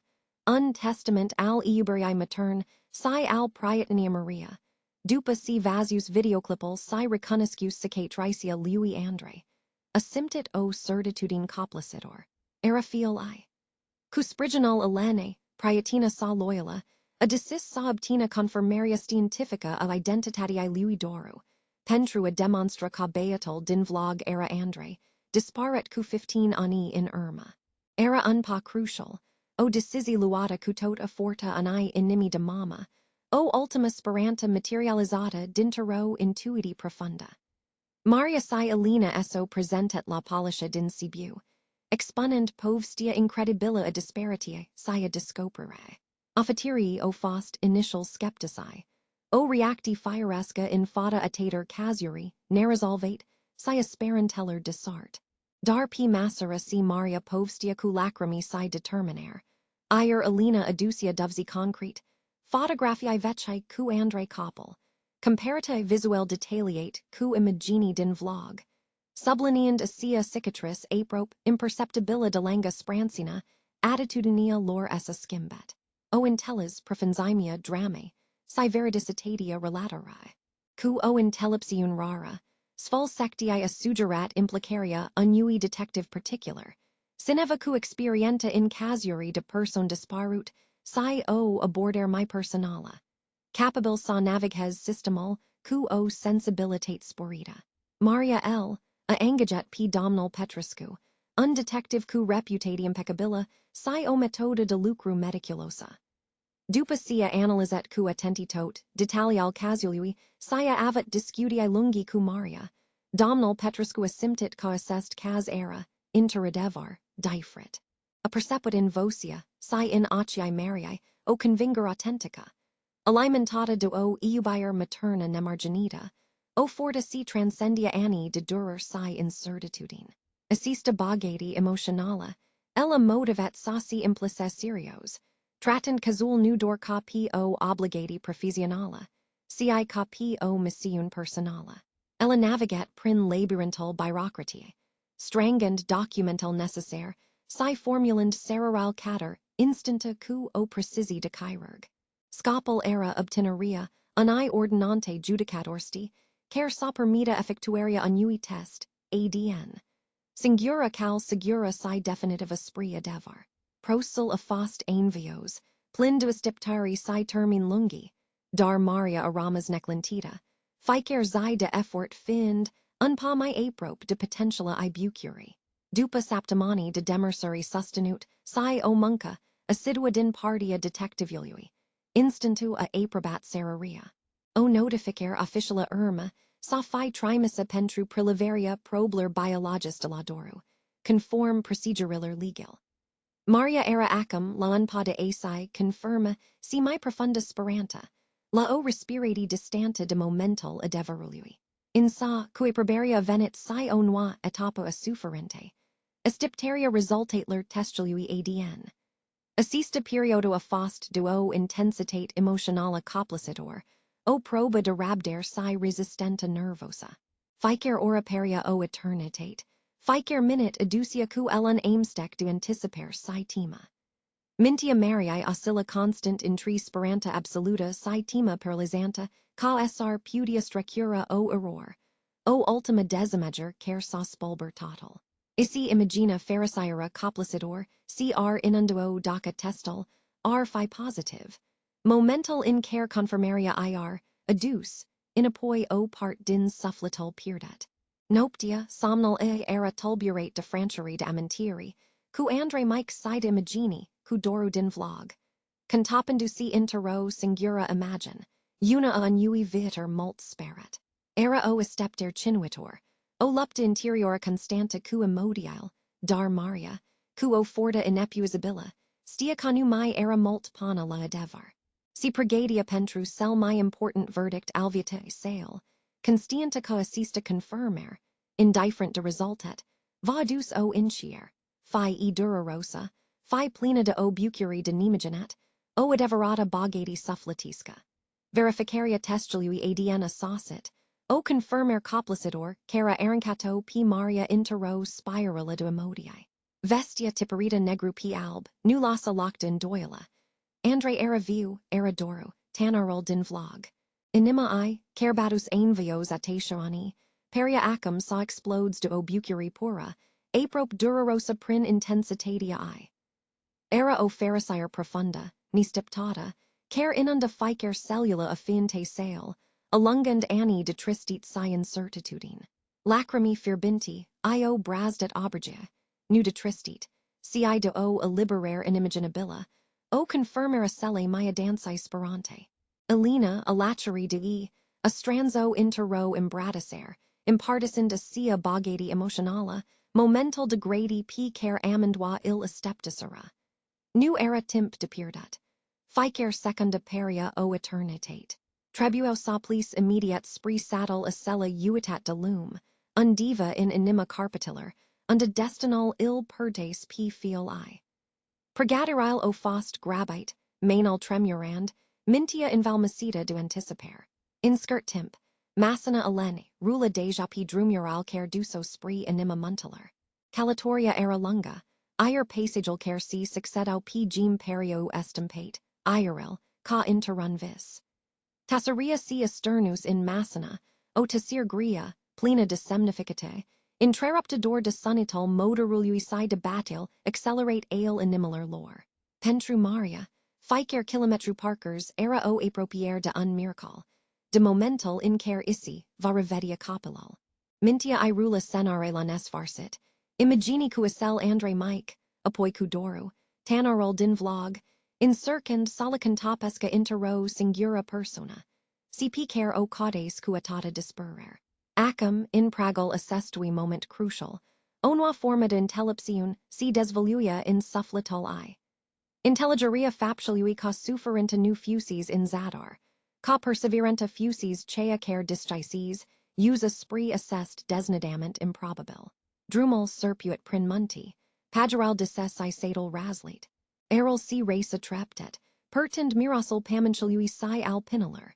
[SPEAKER 1] Un testament al iuberii matern, si al prietania Maria. Dupa si vasius videoclipal si recuniscus sicate tricia lui andre. Asymptit o certitudine coplacidor. Era fiol I. Cuspriginal elene, prietina sa loyola, a decis sa obtina confirmaria stientifica of identitatii lui doru. Pentru a demonstra cabeatal din vlog era andre, disparet Q15 ani in Irma. Era unpa crucial, o decisi luata cutot a forta ani inimi de mama, o ultima speranta materializata dintero intuiti profunda. Maria si Alina eso presentet la policia din Sibiu, exponent povstia incredibila a disparitia si a discoprere. Offatiri o fost initial skeptici, o reacti firesca in fata atater casuri, neresolvate, si asperanteller disart. Dar p massera si Maria povstia cu lacrimi si determinare. Ier Alina aducia dovsi concrete, photographii vecchi cu andre Copil. Comparita visuel detaliate cu imagini din vlog. Sublineand asia cicatrice aprope imperceptibila delanga sprancina, attitudinia lor essa skimbet. O intellis profenzimia drame, si veridicitatia relatari. Cu o intelipsiun rara, sfulsectii assugerat implicaria unui detective particular. Cineva cu experienta in casuri de person disparut, si o aborder mi personala. Capabil sa navighez systemal, cu o sensibilitate sporita. Maria L. A engaget p domnal petriscu, undetective cu reputate impeccabila, si o metoda de lucru mediculosa. Dupacia analyzet cu attentitot, detalial casului, sia avat discutii lungi cu Maria. Domnal petriscu asymptit ca assest cas era, interadevar, difrit. A perceput in vocia, si in acii Mariae, o convinger authentica. Alimentata de o iubier materna nemarginita, o forta si transcendia anni de durer si incertitudine. Assista bagati emotionala, ella motivat sasi implices serios, tratend cazul nudor ca po obligati profisionala, ci ca po missiun personala. Ella navigat prin labyrinthal bureaucratie, strangend documental necessaire, si formuland cereral cater, instanta cu o precisi de chirurg. Scopal era obtineria, ani ordinante judicatorsti, care sa permita effectuaria annui test, ADN. Singura cal segura si definitiva spria devar. Prosil a fost einvios, plindus diptari si termin lungi, dar Maria aramas neclentita, ficer zi de effort find, unpa mi aprope de potentiala ibucuri. Dupa saptimani de demersuri sustenut, si o munca, assidua din partia detectivului. Instantu a aprobat seraria. O notificer officiala irma, sa fi trimissa pentru preliveria probler biologis de ladoru, conform proceduriller legal. Maria era acum la unpa de asi confirma si mi profunda speranta, la o respirati distanta de momental adeverului. In sa, cui proberia venit si o noa etapa assuferente, astipteria resultatler testului ADN. Assista periodo a fost duo intensitate emotionala coplacitor, o proba de rabdare si resistenta nervosa. Ficer ora peria o eternitate, ficer minute aducia cu ellen aimstec du anticipare si tema. Mintia Mariae oscilla constant in tri speranta absoluta si tema perlizanta, ca sr pudia strecura o error, o ultima decimager care sa spulber total. Isi imagina fericiera coplacidor, cr inunduo daca testal, r fi positive. Momental in care confirmaria ir, adduce, in apoi o part din sufflatal pierdat. Noptia, somnal era tulburate de francheri de amentieri, cu andre mic side imagini, cu doru din vlog. contapenduci intero singura imagine, una unui viter molt sperat. Era o estepter cinuitor, o lupta interior constanta cu immodiile, dar maria, cu o forta inepuisabila, stia conu mai era molt pana la adevar. Si pregadia pentru cel mai important verdict alviate sale, constianta co assista confirmer, indifferent de resultat, vadus o incier, fi e dura rosa, fi plena de o bucuri de nimigenat, o adeverata bogati sufflatisca. Verificaria testului adna saucit, o confirmer coplacidor, cara arancato p maria intero spirala de emodii. Vestia tipperita negru p alb, nulasa locta doila. Andre era viu, era doro, tanarol din vlog. Inima I, carbatus ainvios atationani, peria acum sa explodes de obucuri pura, aprop durarosa prin intensitatia I. Era o fericire profunda, ni stiptata, care inunda ficer cellula affiente sale, allungand anni de tristit sci incertitudine. Lacrimi firbinti, io brasdet obergia, nu de tristit, ci de o illiberare inimaginabila, o confirmere celle mia dansi sperante. Elena, a lacheri de a stranzo intero imbradisere, impartisan de sia bogati emotionala, momental degradi p care amandua il estepticera. Nu era timp depirdat. Ficer secunda peria o eternitate. Trebuo saplis immediat spri saddle acella uitat de lume, undiva in anima carpitiller, unda destinal il perdes p feel I. Pregadiril o fost grabite, mainal tremurand, mintia invalmacita do anticipare. Inskirt timp, massina alene, rula deja p drumural care duso spri anima muntiler. Calatoria era lunga, ire passageal care si succedau p gem perio estimpate, iril, ca interrun vis. Tassaria si esternus in massina, o tassir gria, plena de semnificate, interruptador de sunital motorului si debatil, accelerate ale animaler lore. Pentru Maria, ficer kilometru parkers era o apropiere de un miracle, de momental in care isi, varivedia copilal. Mintia irula senare lanes farsit, imagini cuacel andre mike, apoi cudoru, tanarol din vlog, incircand salicantapesca intero singura persona, si picer o caudes cuatata disperer. Acum in pragal assestui moment crucial, onua forma de intellepsiun si desvoluia in sufflatal I. Intelligeria faptialui ca sufferenta nu fusis in zadar, ca perseverenta fusis chea care discices, usa spri assest desnidament improbabil. Drumal serpuit prin munti, pageral disses satal raslate. Eril si race treptet, pertend mirasal pamanchilui si alpinaler.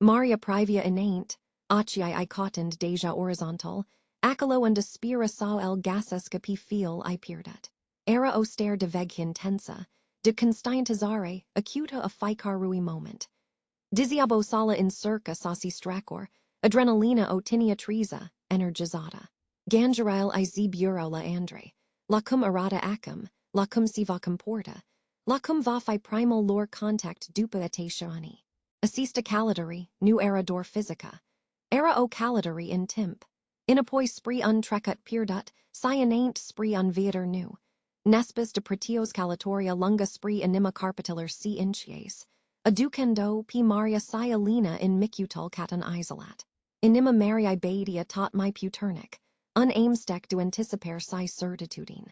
[SPEAKER 1] Maria privia inaint, acii I cotend deja horizontal, acalo and spira sa el gases capi feel I pierdet. Era oster de veghin tensa, de constiantizare, acuta a ficarui moment. Diziabo sala in circa sasi stracor, adrenalina otinia triza, energizata. Gangeril I ziburo la andre, la cum errata acum, la cum si va comporta, la cum va fi primal lor contact dupa etatiani. Assista calidari, nu era dor physica. Era o calidari in timp. Inapoi spri untrecut pirdut, cyanate spri unviator nu. Nespis de pretios calatoria lunga spri anima carpitiller si incies. Aducendo p maria sialina in micutal catan isolat. Inima marii baedia tot my puternic. Unaimstec do anticipare si certitudine.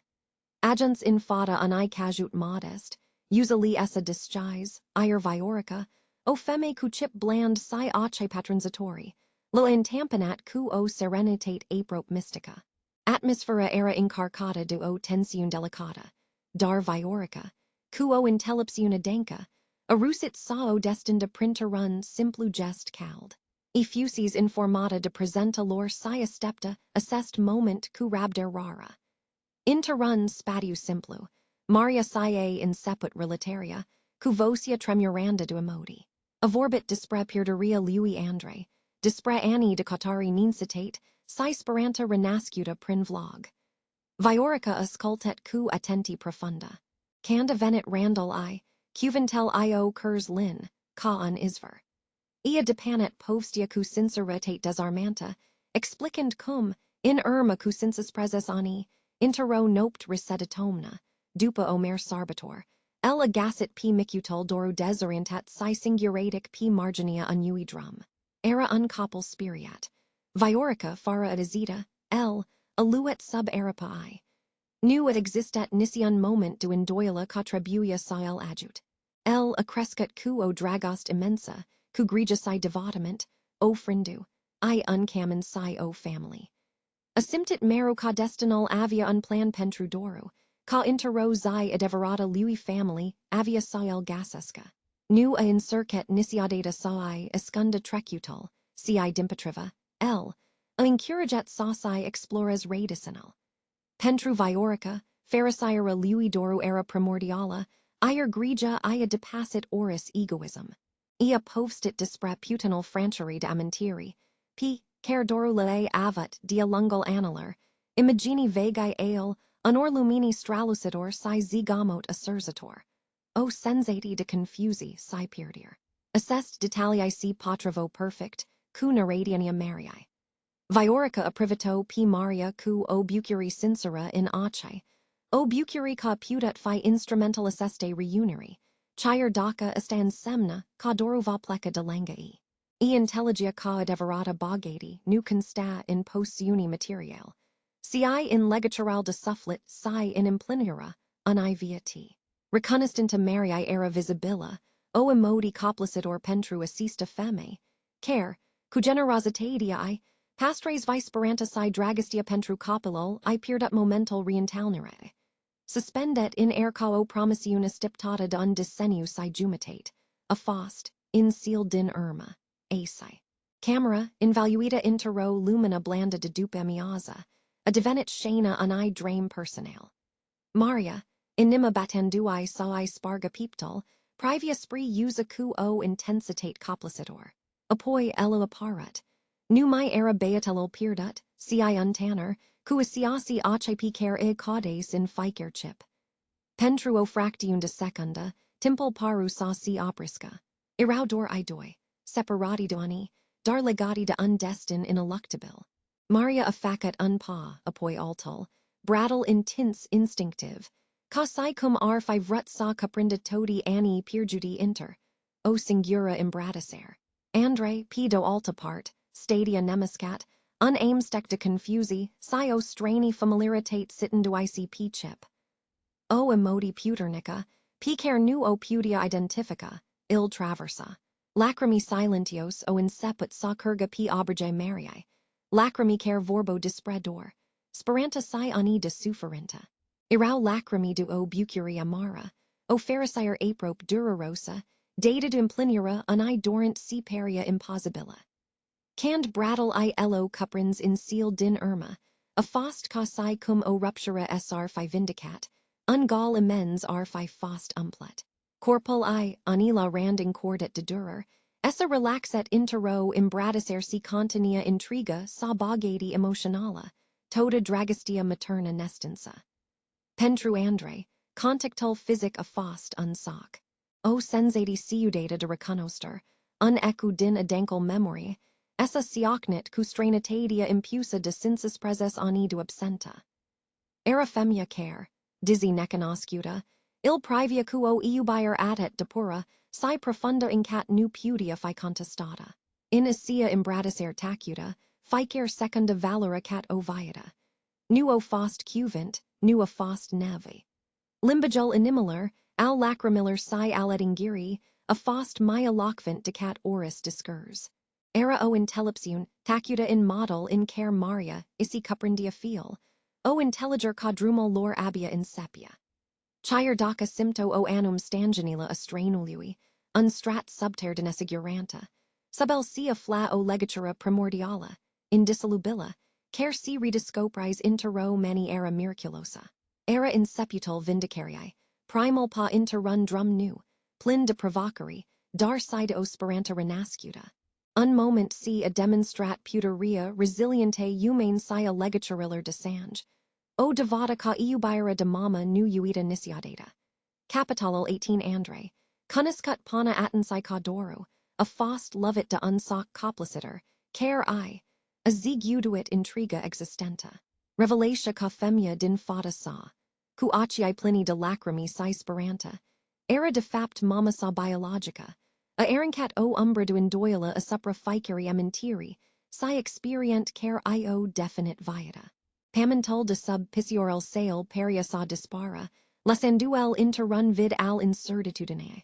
[SPEAKER 1] Agents in fata an casut modest. Usali essa disguise, ire viorica. O femme cucip bland si ace patronzatori. Lo intampanat cu o serenitate aprop mystica. Atmosphera era incarcata do o tensiun delicata. Dar viorica. Cu o intellepsiun adanka. Arusit sao destined de printer run simplu gest cald. Effusis informata de presenta lor si estepta, assest moment cu rabder rara. Inter run spadiu simplu. Maria siae in seput relataria, cu vocia tremuranda do emodi. Avorbit dispre pierderia lui andre, dispre anni de cotari nincitate, si speranta renascuta prin vlog. Viorica ascultet cu attenti profunda. Canda venit randal I, cuventel io curs lin, ca un isver. Ia depanat povstia cu sinceritate desarmanta, explicand cum, in irma cu sinsus preses ani, intero nopt receditomna, dupa omer sarbator, L agacit p micutal doru desorientat si singuratic p marginia unui drum. Era uncoppel spiriat. Viorica fara ad azita, L, aluet sub eripa I. Nu et existat nisian moment du indoila contribuia sael adjut. L accrescat cu o dragost immensa, cu grigici devotament, o frindu, I uncamen si o family. Asymptit meru ca destinal avia unplan pentru doru, ca interro zi adeverata lui family, avia sael gasesca. Nu a insurcat nisiadata sai escunda trecutal, ci dimpatriva, L, a incuragat sauci explores radicinal. Pentru viorica, pharisira lui doru era primordiala, ier grigia ia depassit oris egoism. Ia povstit dispre putinal francheri da mentiri, p, cer doru lae avat dia lungal analar, imagini vegae ale, honor lumini stralucidor si zigamot assurzator. O sensati de confusi si perdir. Assest detalii si patravo perfect, cu narradiania mariae. Viorica aprivito p maria cu o bucuri sincera in ace, o bucuri ca pudat fi instrumental asseste reuniri, chir daca estan semna ca doru va pleca de langai. E intelligia ca adeverata bogati nu consta in post-uni material, ci in legatural de sufflet si in implinura,uni via t. Reconnistinta mariae era visibila, o immodi coplacidor pentru assista feme, care, cu generositatiae, pastres visperanta si dragistia pentru copilol I pierdat momental reintalnere. Suspendet in air cao promisiuna stiptata dun disseniu si jumitate, a faust, in seal din irma, asi. Camera, invaluita intero lumina blanda de dupe miaza, a devenit shana an drame personale. Maria, inima batanduai sai sparga peeptal, privia spree usa cu o intensitate coplacidor. Apoi elo apparat. Nu mai era beatelol pierdat, ci untanner, cu asiasi ace care e caudes in ficer chip. Pentruo fractiun de secunda, timpul paru sa si oprisca. Iraudor idoi, separati doani, dar legati de undestin in eluctabil. Maria affacat unpa, apoi altul, brattle intense instinctive, ca si cum ar fivrut sa caprinda todi ani pierjudi inter, o singura imbratiser. Andre, p do alta part, stadia nemiscat, unaimstec de confusi, si o strani familiaritate sitten do ICP chip. O emodi puternica, picer nu o pudia identifica, il traversa. Lacrimi silentios o inceput sa curga p oberge mariae. Lacrimi cer vorbo dispredor. Speranta si ani de sufferenta. Irau lacrimi du o bucuri amara. O pharisire aprope durarosa. Dated implinura ani dorant si peria imposibila. Canned brattle I elo cuprins in seal din irma, a fost casi cum o ruptura sr fi vindicat, ungal imens r fi fost umplet. Corpul I, anila randing cordet de durer, essa relaxet intero imbratiser si continia intriga sa bogati emotionala, toda dragistia materna nestinsa. Pentru andre, contactul physic a fost unsoc. O sensati ciudata de reconoster, unecu din adenkel memory, essa siocnit cu stranitatia impusa de sensus preses ani du absenta. Era femia care, dizzy necanoscuta, il privia quo iubier adet depura, si profunda incat nu pudia fi contestata. In assia imbratiser tacuta, ficer secunda valora cat oviata. Nu o fost cuvint, nu a fost nevi. Limbajul inimaler, al lacrimiller si alet ingiri, a fost mia locvent decat oris discurs. Era o intellepsiun, tacuta in model in care maria, isi cuprindia feel, o intelliger quadrumal lor abia in sepia. Chir daca sympto o annum stangenila astranului, unstrat subter denesiguranta, subel sia fla o legatura primordiala, indissolubila, care si rediscopris intero mani era miraculosa. Era inseputal vindicarii, primal pa interrun drum nu, plin de provocari, dar side o speranta renascuta. Un moment si a demonstrat puteria resiliente humane sia legaturiller de sange. O devata ca iubira de mama nu uita nisiadata. Capitalal 18 andre. Cuniscut pana atensai ca doru. A fost lovit de unsoc coplacitor. Care I. A ziguduit intriga existenta. Revelatio ca femia din fata sa. Cu acii plini de lacrimi si speranta. Era de fapt mama sa biologica. A erancat o umbra du indoila a supra ficeri amintiri, si experient care io definite viata. Pamental de sub pisciorel sale peria sa dispara, lasanduel interrun vid al incertitudine.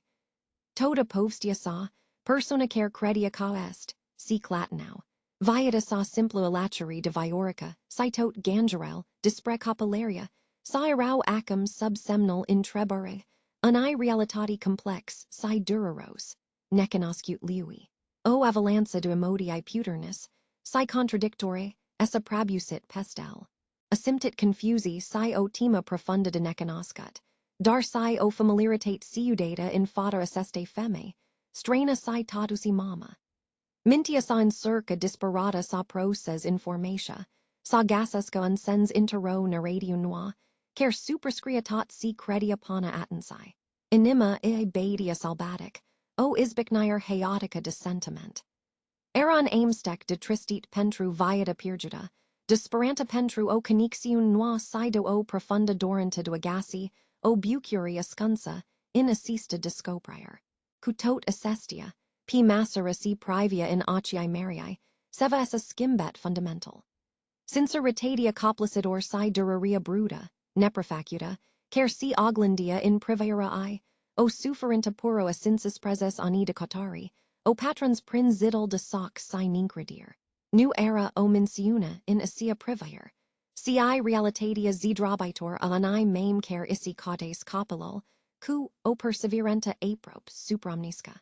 [SPEAKER 1] Toda povstia sa, persona care credia ca est, si clatinau. Viata sa simplo elacheri de viorica, si tot gangerel, dispre capillaria, si rau acum subsemnal intrebare, Ani realitati complex, si duraros, necanoscut liui. O avalanza de emodii puternus, si contradictore, essa prabusit pestel. Asymptot confusi si o tema profunda de necanoscut, dar si o familiaritate siudata in fodera seste femme, straina si tatusi mama. Mintia sa incirca disparata sa process informatia, sa gasasca unsens intero narradium noir, cer superscriatat si credia pana atensai. Enima I badia salbatic, o isbicnire haotica de sentiment. Eran aimstec de tristit pentru viata pirgida, disperanta pentru o conixiun noir sido o profunda doranta do agasi, o bucuri ascunsa, in assista discoprier. Cutot assestia, p massera si privia in acii marii, seva essa skimbet fundamental. Sinceritatia complacidor si duraria bruta, neprofacuta, cer si auglandia in privera I, o sufferenta puro ascensus preses anida cotari, o patrons prinzidal de soc si nincredir. Nu era o menciuna in asia privair. Si realitatia zidrabitor alani mame cer isi cotes copilol, cu o perseverenta aprop supramnisca.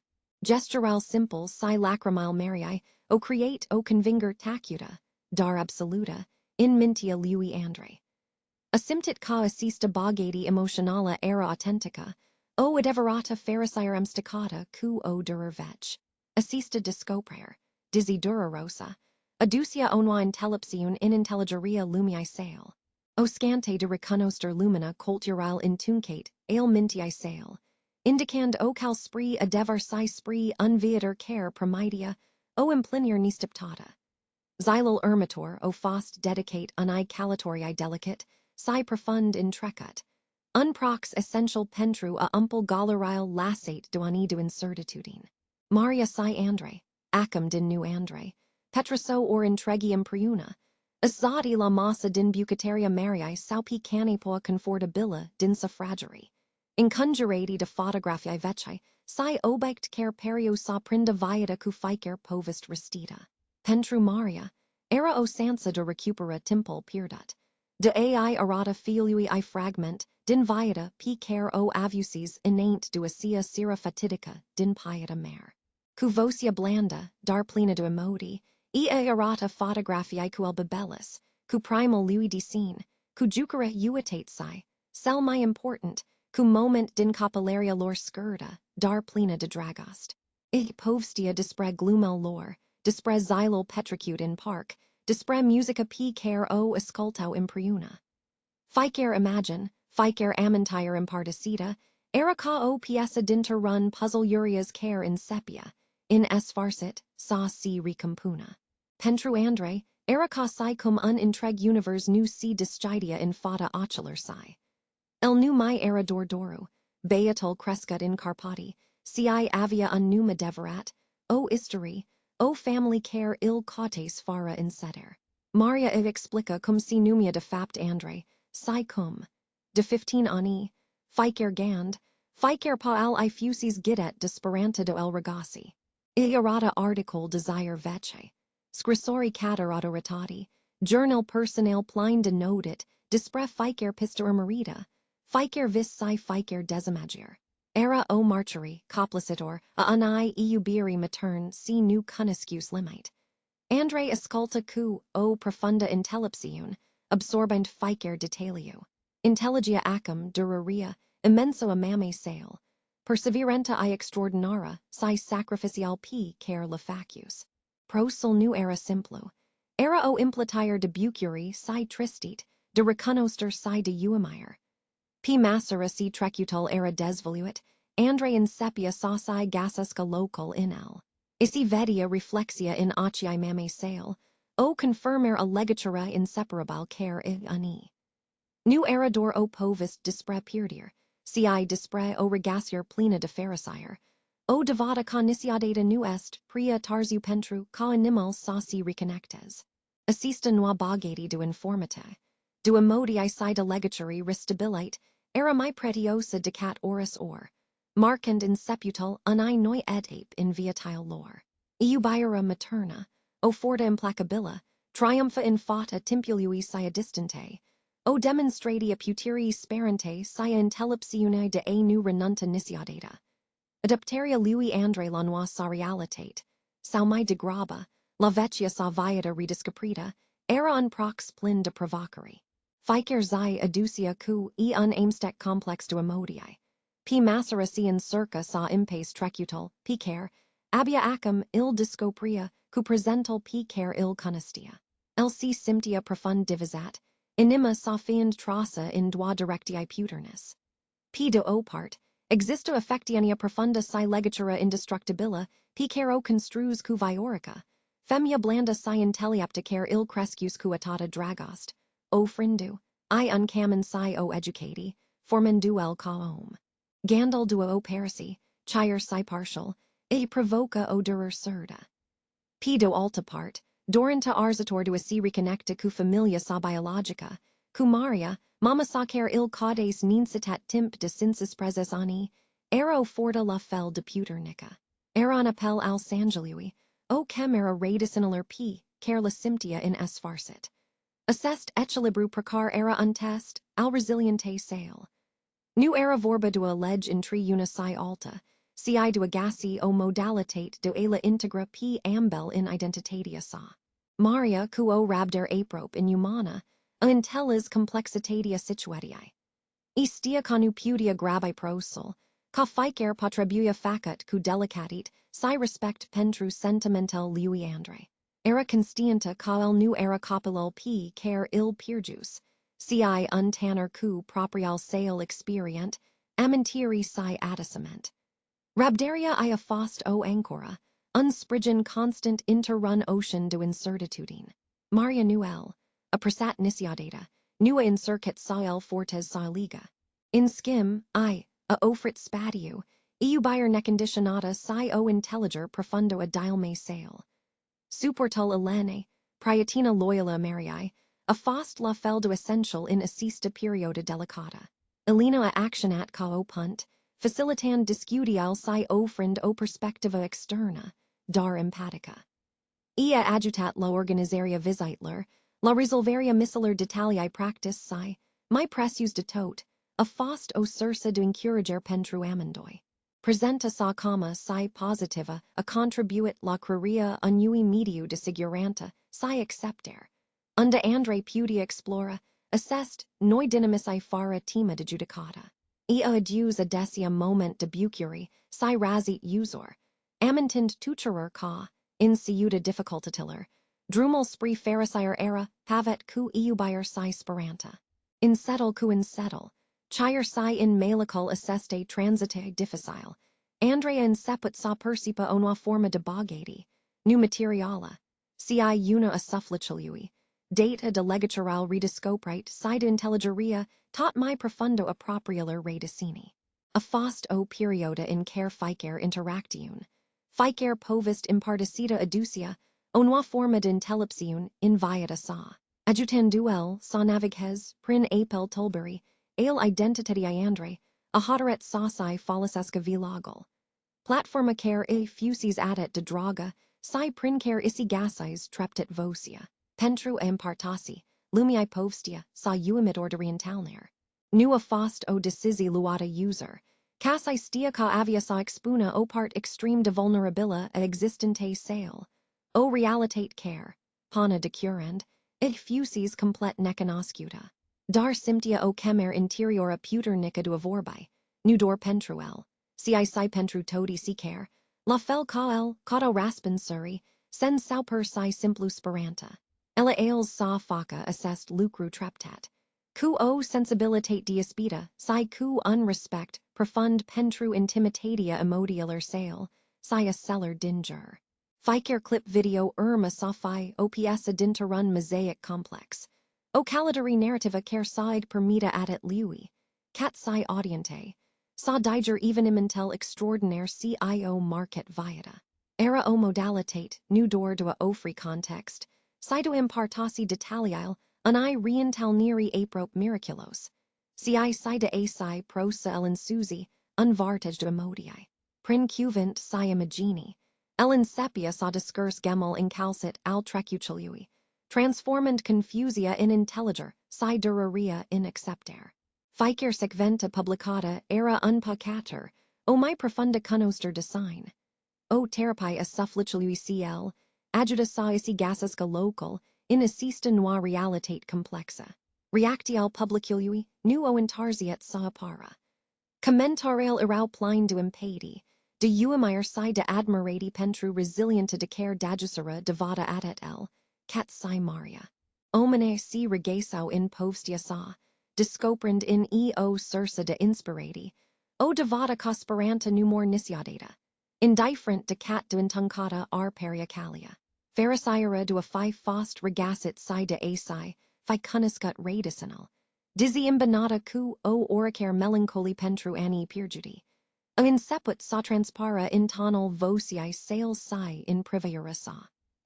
[SPEAKER 1] Gestural simple si lacrimile marii, o create o convinger tacuta, dar absoluta, in mintia lui andre. Asymptot ca assista bogati emotionala era authentica, o adeverata pharisire amsticata cu o durer vetch. Assista discoprayer, dizidura rosa, aducia onwa intellepsiun in intelligeria lumii sale. O scante de reconoster lumina cultural intuncate, ale mintii sale. Indicand o cal spree adevar si spree unviator care promidia, o implinier nistiptata. Xylal ermitor o fost dedicate uni calatorii delicate, si profund intrecut. Unprox essential pentru a umpel galerile lassate duani du incertitudine. Maria si andre, acum din nu andre, petraso or intregium priuna, azadi la massa din bucataria marii saupi canipoa confortabilla din suffrageri. Inconjurati de photographii vecchi, si obect care perio sa prinda viata cu ficer povist restita. Pentru Maria, era o sansa de recupera timpul pirdut. De ai errata filiui I fragment, din viata p care o avusis inant duacia sera fatidica, din pieta mare. Cuvosia blanda, dar plena de emodi, errata photographii cu albibellis, cu primal lui di scene, cu jucere uitate si, sel my important, cu moment din capillaria lor skirta, dar plena de dragost. Povstia dispre glumel lor, dispre xylol petricute in park, dispre musica p care o escultau impriuna. Ficer imagine, ficer amintire imparticita, era ca o pieza dinter run puzzle urias care in sepia, in es farcit, sa si recompuna. Pentru andre, era ca si cum un intreg univers nu si disgidia in fata ocular si. El nu mai era dordoru, beatul crescut in Carpati, si avia un numa deverat, o isteri, o family care il cautes fara in seder. Maria explica cum si numia de fapt andre, si cum, de 15 ani, ficer gand, ficer pa al I fusis gidet disperanta do el regasi. Illarata article desire vece. Scrisori catarata retati, journal personnel plein de nodit, dispre ficer pistera merita, ficer vis si ficer desimagir. Era o marcheri, coplicitor, a anai iubiri matern si nu cuniscus limite. Andre esculta cu, o profunda intellepsiun, absorbent ficer detaliu. Intelligia acum, duraria, immenso amame sale. Perseverenta I extraordinara, si sacrificial p care lefacus. Prosel nu era simplu. Era o impletire de bucuri, si tristit, de reconoster si de uemire. P massera si trecutal era desvoluit, andre in sepia sauci gasasca local in el. Isi vedia reflexia in acii mame sale, o confirmer a legatura inseparable care I ani. Nu erador o povist dispre pirdir, Ci dispare o regasier plena de pharisire. O devata ca nisiadata nu est, pria târziu pentru ca animal si reconnectes. Assista noa bogati do informate. Do emodii sida legatory ristabilite, era mai pretiosa decat oris or. Markand in seputal unai noi edape in viatile lore. Iubiera materna, o forta implacabila, triumpha in fata timpului sia distante. O demonstratia puterii sperante sia intellepsiune de a nu renunta nisiadata. Adaptaria lui andre la noa sarialitate. Sau mai degraba, la vecchia sa viata rediscaprita, era un prox plin de provocari. Ficer zi aducia cu e un aimstec complex do emodii. P macerasi in circa sa impace trecutal, p care, abia acum il discopria, cu presental p care il conestia. Lc simptia profund divisat, inima sa fiend trasa in dua directii puternus. P do o part, existo affectiania profunda si legatura indestructibila, p caro construs cu viorica, femia blanda si intelliapticare il crescus cuatata dragost, o frindu, I uncamen si o educati, formen duel caom. Gandal duo o parisi, chire si partial, e provoca o durer surda. P do alta part, dorenta arzator do si reconnecta cu familia sa biologica, cu Maria, mama sacer il caudes ninsitat timp de sinsis preses ani, ero forta la fel de puternica. Eran appel al sangelui, o chemera radicinaler p, care la simptia in es farsit. Assest echelibru precar era untest, al resiliente sale. Nu era vorba do allege in tri una si alta, ci do agasi o modalitate do ela integra p ambel in identitatia sa. Maria cu o rabder aprope in humana, a intellis complexitatia situetii. Istia conu pudia grabi prosol, ca ficer patrebuia facat cu delicatit, si respect pentru sentimental lui andre. Era constienta ca el nu era copilul p care il purjus, ci untanner cu proprial sale experient, amentiri si adisament. Rabdaria ia fost o ancora, unsprigen constant interrun ocean do incertitudine. Maria nuel, a presat nisiadata, nua incircit sael fortes sa liga. In skim, a ofrit spatiu, iubier neconditionata si o intelliger profundo a dilme sale. Suportul elene, priatina loyala Marii, a fost la fel do essential in assista perioda delicata. Elena a actionat ca o punt, facilitan discutial si ofrind o perspectiva externa, dar empatica. Ia adjutat la organizaria visitler, la resolveria missiler detalii practis si, mai precius de tot, a fost o sursa do incurager pentru amendoi. Presenta sa comma si positiva, a contribuit la cruria unui mediu de siguranta, si accepter. Unda andre pudia explora, assest, noi dynamisi fara tema de judicata. Ea adus adesia moment de bucuri, si razit usor. Amentind tutorer ca, in siuta difficultatiller. Drumel spree pharisire era, pavet cu eubier si speranta. In settle cu in settle. Chire si in malical asseste transite difficile. Andrea in seput sa percipa onua forma de bogati. Nu materiala. Ci una a sufflicilui. Data de legatural rediscoprite sida intelligeria tot mai profundo approprialer redicini. A fost o perioda in care ficer interactiun. Ficer povist imparticita aducia, onua forma de intellepsiun in viata sa. Adjutan duel, sa navighes, prin apel tulbury, ale identitatii andre, a hoderet sauci follisesca vilagal. Platforma care e fusis adet de draga, si princare isi gasis treptit vocia. Pentru impartasi, lumii povstia, sa uimit orderientalner. Nua fost o decisi luata user. Casai stia ca avia sa expuna o part extreme de vulnerabila a existente sale. O realitate care, pana de curand, e fusis complet necanoscuta. Dar simptia o chemer interiora puter nica du avorbi, nudor pentruel, si pentru todi si care, la fel cael, caudo raspin suri, sen sauper si simplu speranta. Ella ales sa faca assest lucru treptat. Cu o sensibilitate diaspida, si cu unrespect, profund pentru intimitatia emodialer sale, si a seller dinger. Ficer clip video a sa fi ops dinterun mosaic complex. O calidary narrativa care saig permita adet lui. cat sci audiente, sa diger evenemental extraordinaire cio market viata. Era o modalitate, nu door de a ofri context, sido impartasi detalial, ani rientalniri aprop miraculos. Ci sida asi prosa el insusi, unvartage de emodii. Prin cuvint si imagini. Ellen sepia sa discurse gemel incalcit al trecuciliui. Transformand confusia in intelliger, si duraria in acceptere. Ficere sequenta publicata era unpacater, o mi profunda conoster design. O terapi a sufflicilui cl, adjuda sa isi gasisca local, in assista noa realitate complexa. Reactial publiciliui, nu o intarsiet sa para. Commentarel irau plein du impedi, de uemir si de admirati pentru resilienta de care dagusera devada adet el, cat si maria. Omine si regasau in povstia sa, discoprand in eo sursa de inspirati, o devada cosperanta numor nisiadata. Indifferent de cat de intuncata ar periacalia. Pharisira do a fi fost regasit si de asi, fi cuniscut radicinal. Dizzy imbinata cu o oricare melancholy pentru ani pirjudi. A inseput sa transpara in tonal vocii sales si in privaiura sa.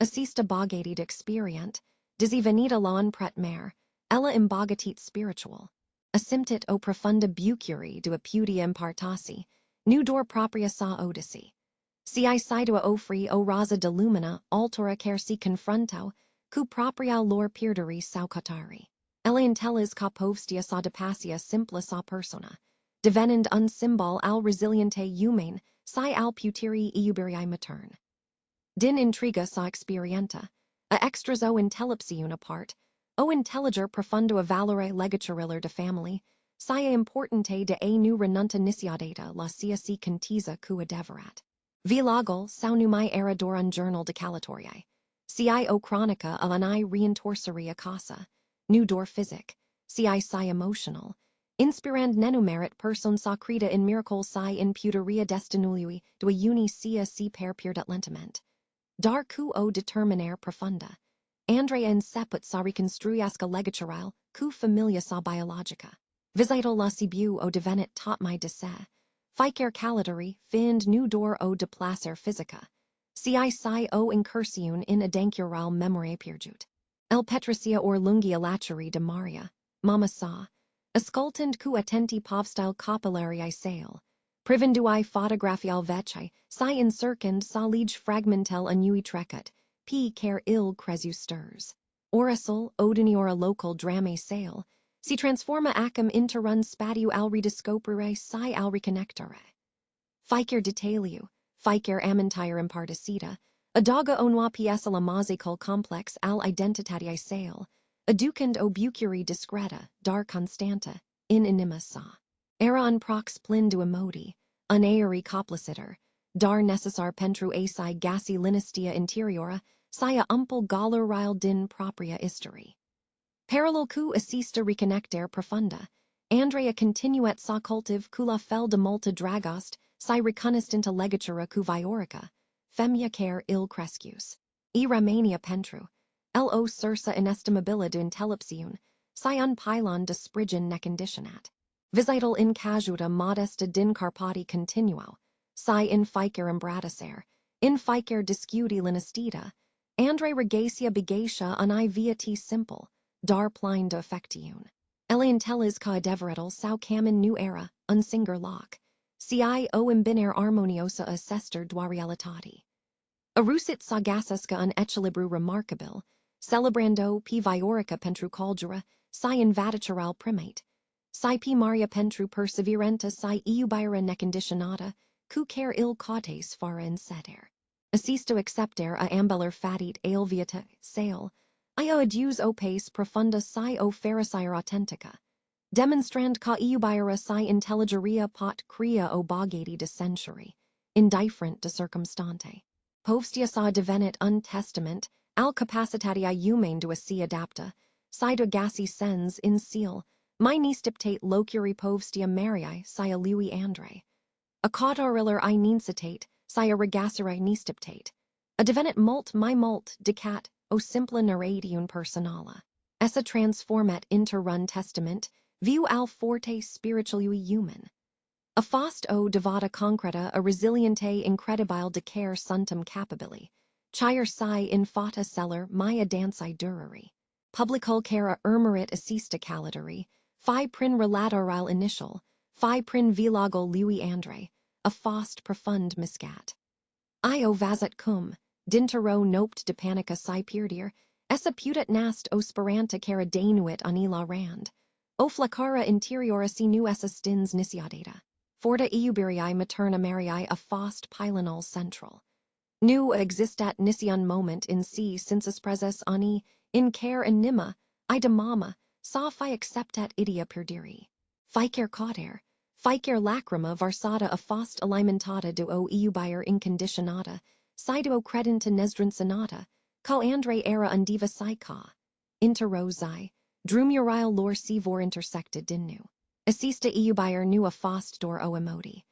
[SPEAKER 1] Assista bogati de experient, dizzy venita lawn pret mare, ella imbogatit spiritual. Asymptit o profunda bucuri do apudia impartasi, nu dor propria sa odisi. Si sidua ofri o raza de lumina altura cer si confronto, cu propria lor pirderi saucatari. Ella intellis ca povstia sa de passia simpla sa persona. Devenend un symbol al resiliente humane, si al putiri iuberii matern. Din intriga sa experienta, a extras o intellepsiuna part, o intelliger profundo a valore legaturiller de family, sia importante de a nu renunta nisiadata la sia si contiza cua deverat. Vilagol saunumai era doran journal de calatorii. Ci o chronica of ani reintorceria casa, nu dor physic, ci emotional, inspirand nenumerit person sacrita in miracle si in puteria destinului do a uni sia si per pierdat lentament. Dar cu o determinare profunda. Andrea in seput sa reconstruiasca legatural, cu familia sa biologica. Visital la Sibiu o devenit tot mai de se. Ficere calatari, find nu dor o de placer physica. Ci o incursiun in adancural memoria pirjut. El petricia or lungia lacheri de Maria, mama sa. Ascultand cu attenti povstil copillarii sale. Privendui photographial veci, si incircand sa lige fragmentel anui trecut, p care ill cresu stirs. Orasul, odiniora local drame sale, si transforma acum interrun spatiu al rediscoprere si al reconnectare. Ficere detaliu, ficere amintire imparticita, adaga onua piesa la mazicol complex al identitatii sale, aducand obucuri discreta, dar constanta, in anima sa. Era un prox plindu emodi, un aeri compliciter, dar necessar pentru asi gasi linistia interiora, sia umpel galleril din propria isteri. Parallel cu assista reconnectere profunda, Andrea continuet sa cultiv cu la fel de multa dragost, si reconnistinta legatura cu viorica, femia care il crescus. E remania pentru, lo sursa inestimabila de intellepsiun, si un pylon de sprigin neconditionat. Visital in casuta modesta din carpati continuo, si in ficere imbratacer, in ficere discudi linistita, Andre regacia begacia ani viati simple, dar plein de affectiun. Eliantellis ca deveratal sau camin nu era, unsinger loc, ci o imbiner harmoniosa assester duarialitati. Arusit sagassasca un equilibru remarkabil, celebrando p viorica pentru caldura, si invaditural primate, si p maria pentru perseverenta si iubira neconditionata, cu care il cautes fara in seter. Assisto acceptere a ambeller fatit aelviata, sale, io aduse opes profunda si o pharisire authentica. Demonstrand ca iubira si intelligeria pot crea o bogati de century, indifferent de circumstante. Povstia sa devenit un testament, al capacitatia humane do si adapta, si do gassi sens in seal, mi nistiptate locuri povstia mariae si lui andre. A cautoriller I nincitate, si a regassere nistiptate. A devenit mult mi mult decat, o simpla narratiun personala. Essa transformet interrun testament, View al forte spiritually human. A fost o devata concreta a resiliente incredibile decare suntum capabili. Chire si in fata celler mia danci durari. Publicul cara ermerit assista calidari. Fi prin relatoral initial. Fi prin vlogul lui andre. A fost profund miscat. Io vasat cum, dintero nopt de panica si pierdir, essa putat nast o speranta cara denuit anila rand. O flacara interiora si nu essa stins nisiadata. Forta iubirii materna marii a fost pilonal central. Nu existat nisian moment in si sensus preses ani, in care anima, ida mama, sa fi acceptat idia perdiri. Ficer cauder, ficer lacrima varsata a fost alimentata do o iubier inconditionata, si do credenta nesdrin sonata, ca andre era undiva si ca. Intero zi, drumurial lor si vor intersected dinu. Assista iubier nu a fost dor o emoti.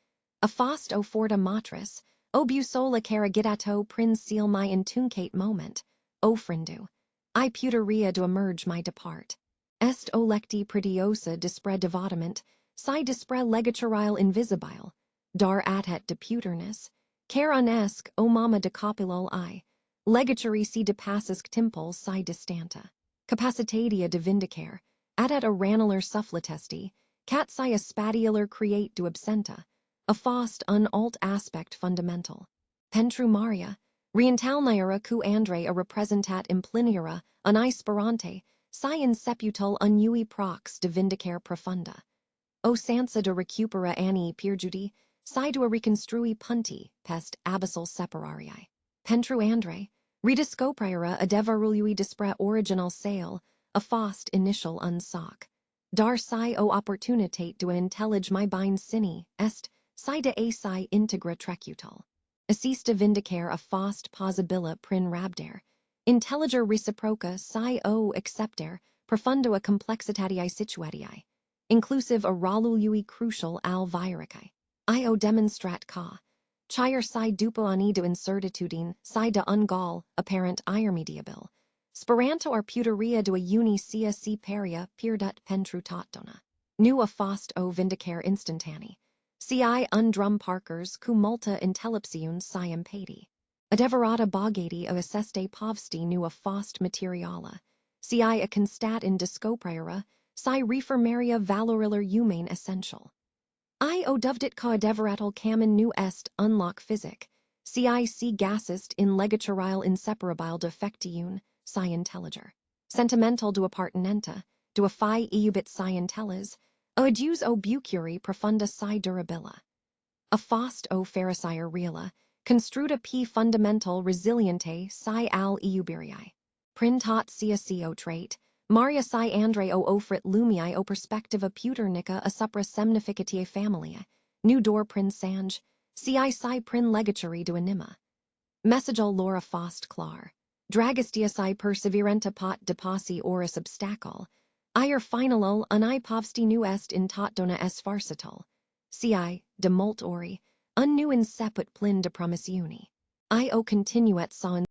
[SPEAKER 1] A fost o forta matris, o busola caragidato prin seal my intuncate moment, o frindu. I puteria do emerge my depart. Est o lecti pretiosa dispre devotament, si dispre legaturile invisibile, dar atet deputerness, care unesque o mama de copilol I, legaturi si de passisc timpul si distanta. Capacitatia de vindicare, adet a ranular suffletesti, cat si a spatialar create do absenta, a fost unalt aspect fundamental. Pentru Maria, rientalniera cu andre a representat impliniera, un sperante, si in seputul unui prox de vindicare profunda. O sansa de recupera anni pierjudi, si do a reconstrui punti, pest abyssal separarii. Pentru andre, rediscopriera adevarului dispre original sale, a fost initial unsoc. Dar si o opportunitate do intellige my bind sini, est, si de a si integra trecutal. Assista vindicare a fost possibila prin rabdare. Intelliger reciproca si o acceptare, profundo a complexitatii situatii. Inclusive a rolului crucial al viricae. Io demonstrat ca. Chire si dupo ani do incertitudine, si de ungal, apparent irremediabil. Speranto ar puteria do a uni sia si peria pierdut pentru tatdona. Nu a fost o vindicare instantani. Si undrum parkers cu multa intellepsiun si impedi. Adeverata bogati o asseste povsti nu a fost materiala. Si a constat in discopriera, si reformaria valoriller humane essential. O dovdit ca adeveratal camen nu est unlock physic. Si gasist in legaturile inseparabile defectiun, si intelliger. Sentimental do appartenenta, do a fi iubit si intellis, o adus o bucuri profunda si durabila. A fost o pharisire reala, construda p fundamental resiliente si al iubirii. Printot si o trait, Maria si andre o offrit lumii o perspectiva puternica a supra semnificatie familia, nu dor prin sange, si prin legaturi do anima. Messagal lora fost clar. Dragistia si perseverenta pot deposi oris obstacle, ir finaluluni povsti nu est in tot dona es farcital. Si, de mult ori, un nu inseput plin de promissiuni. Io continuet sa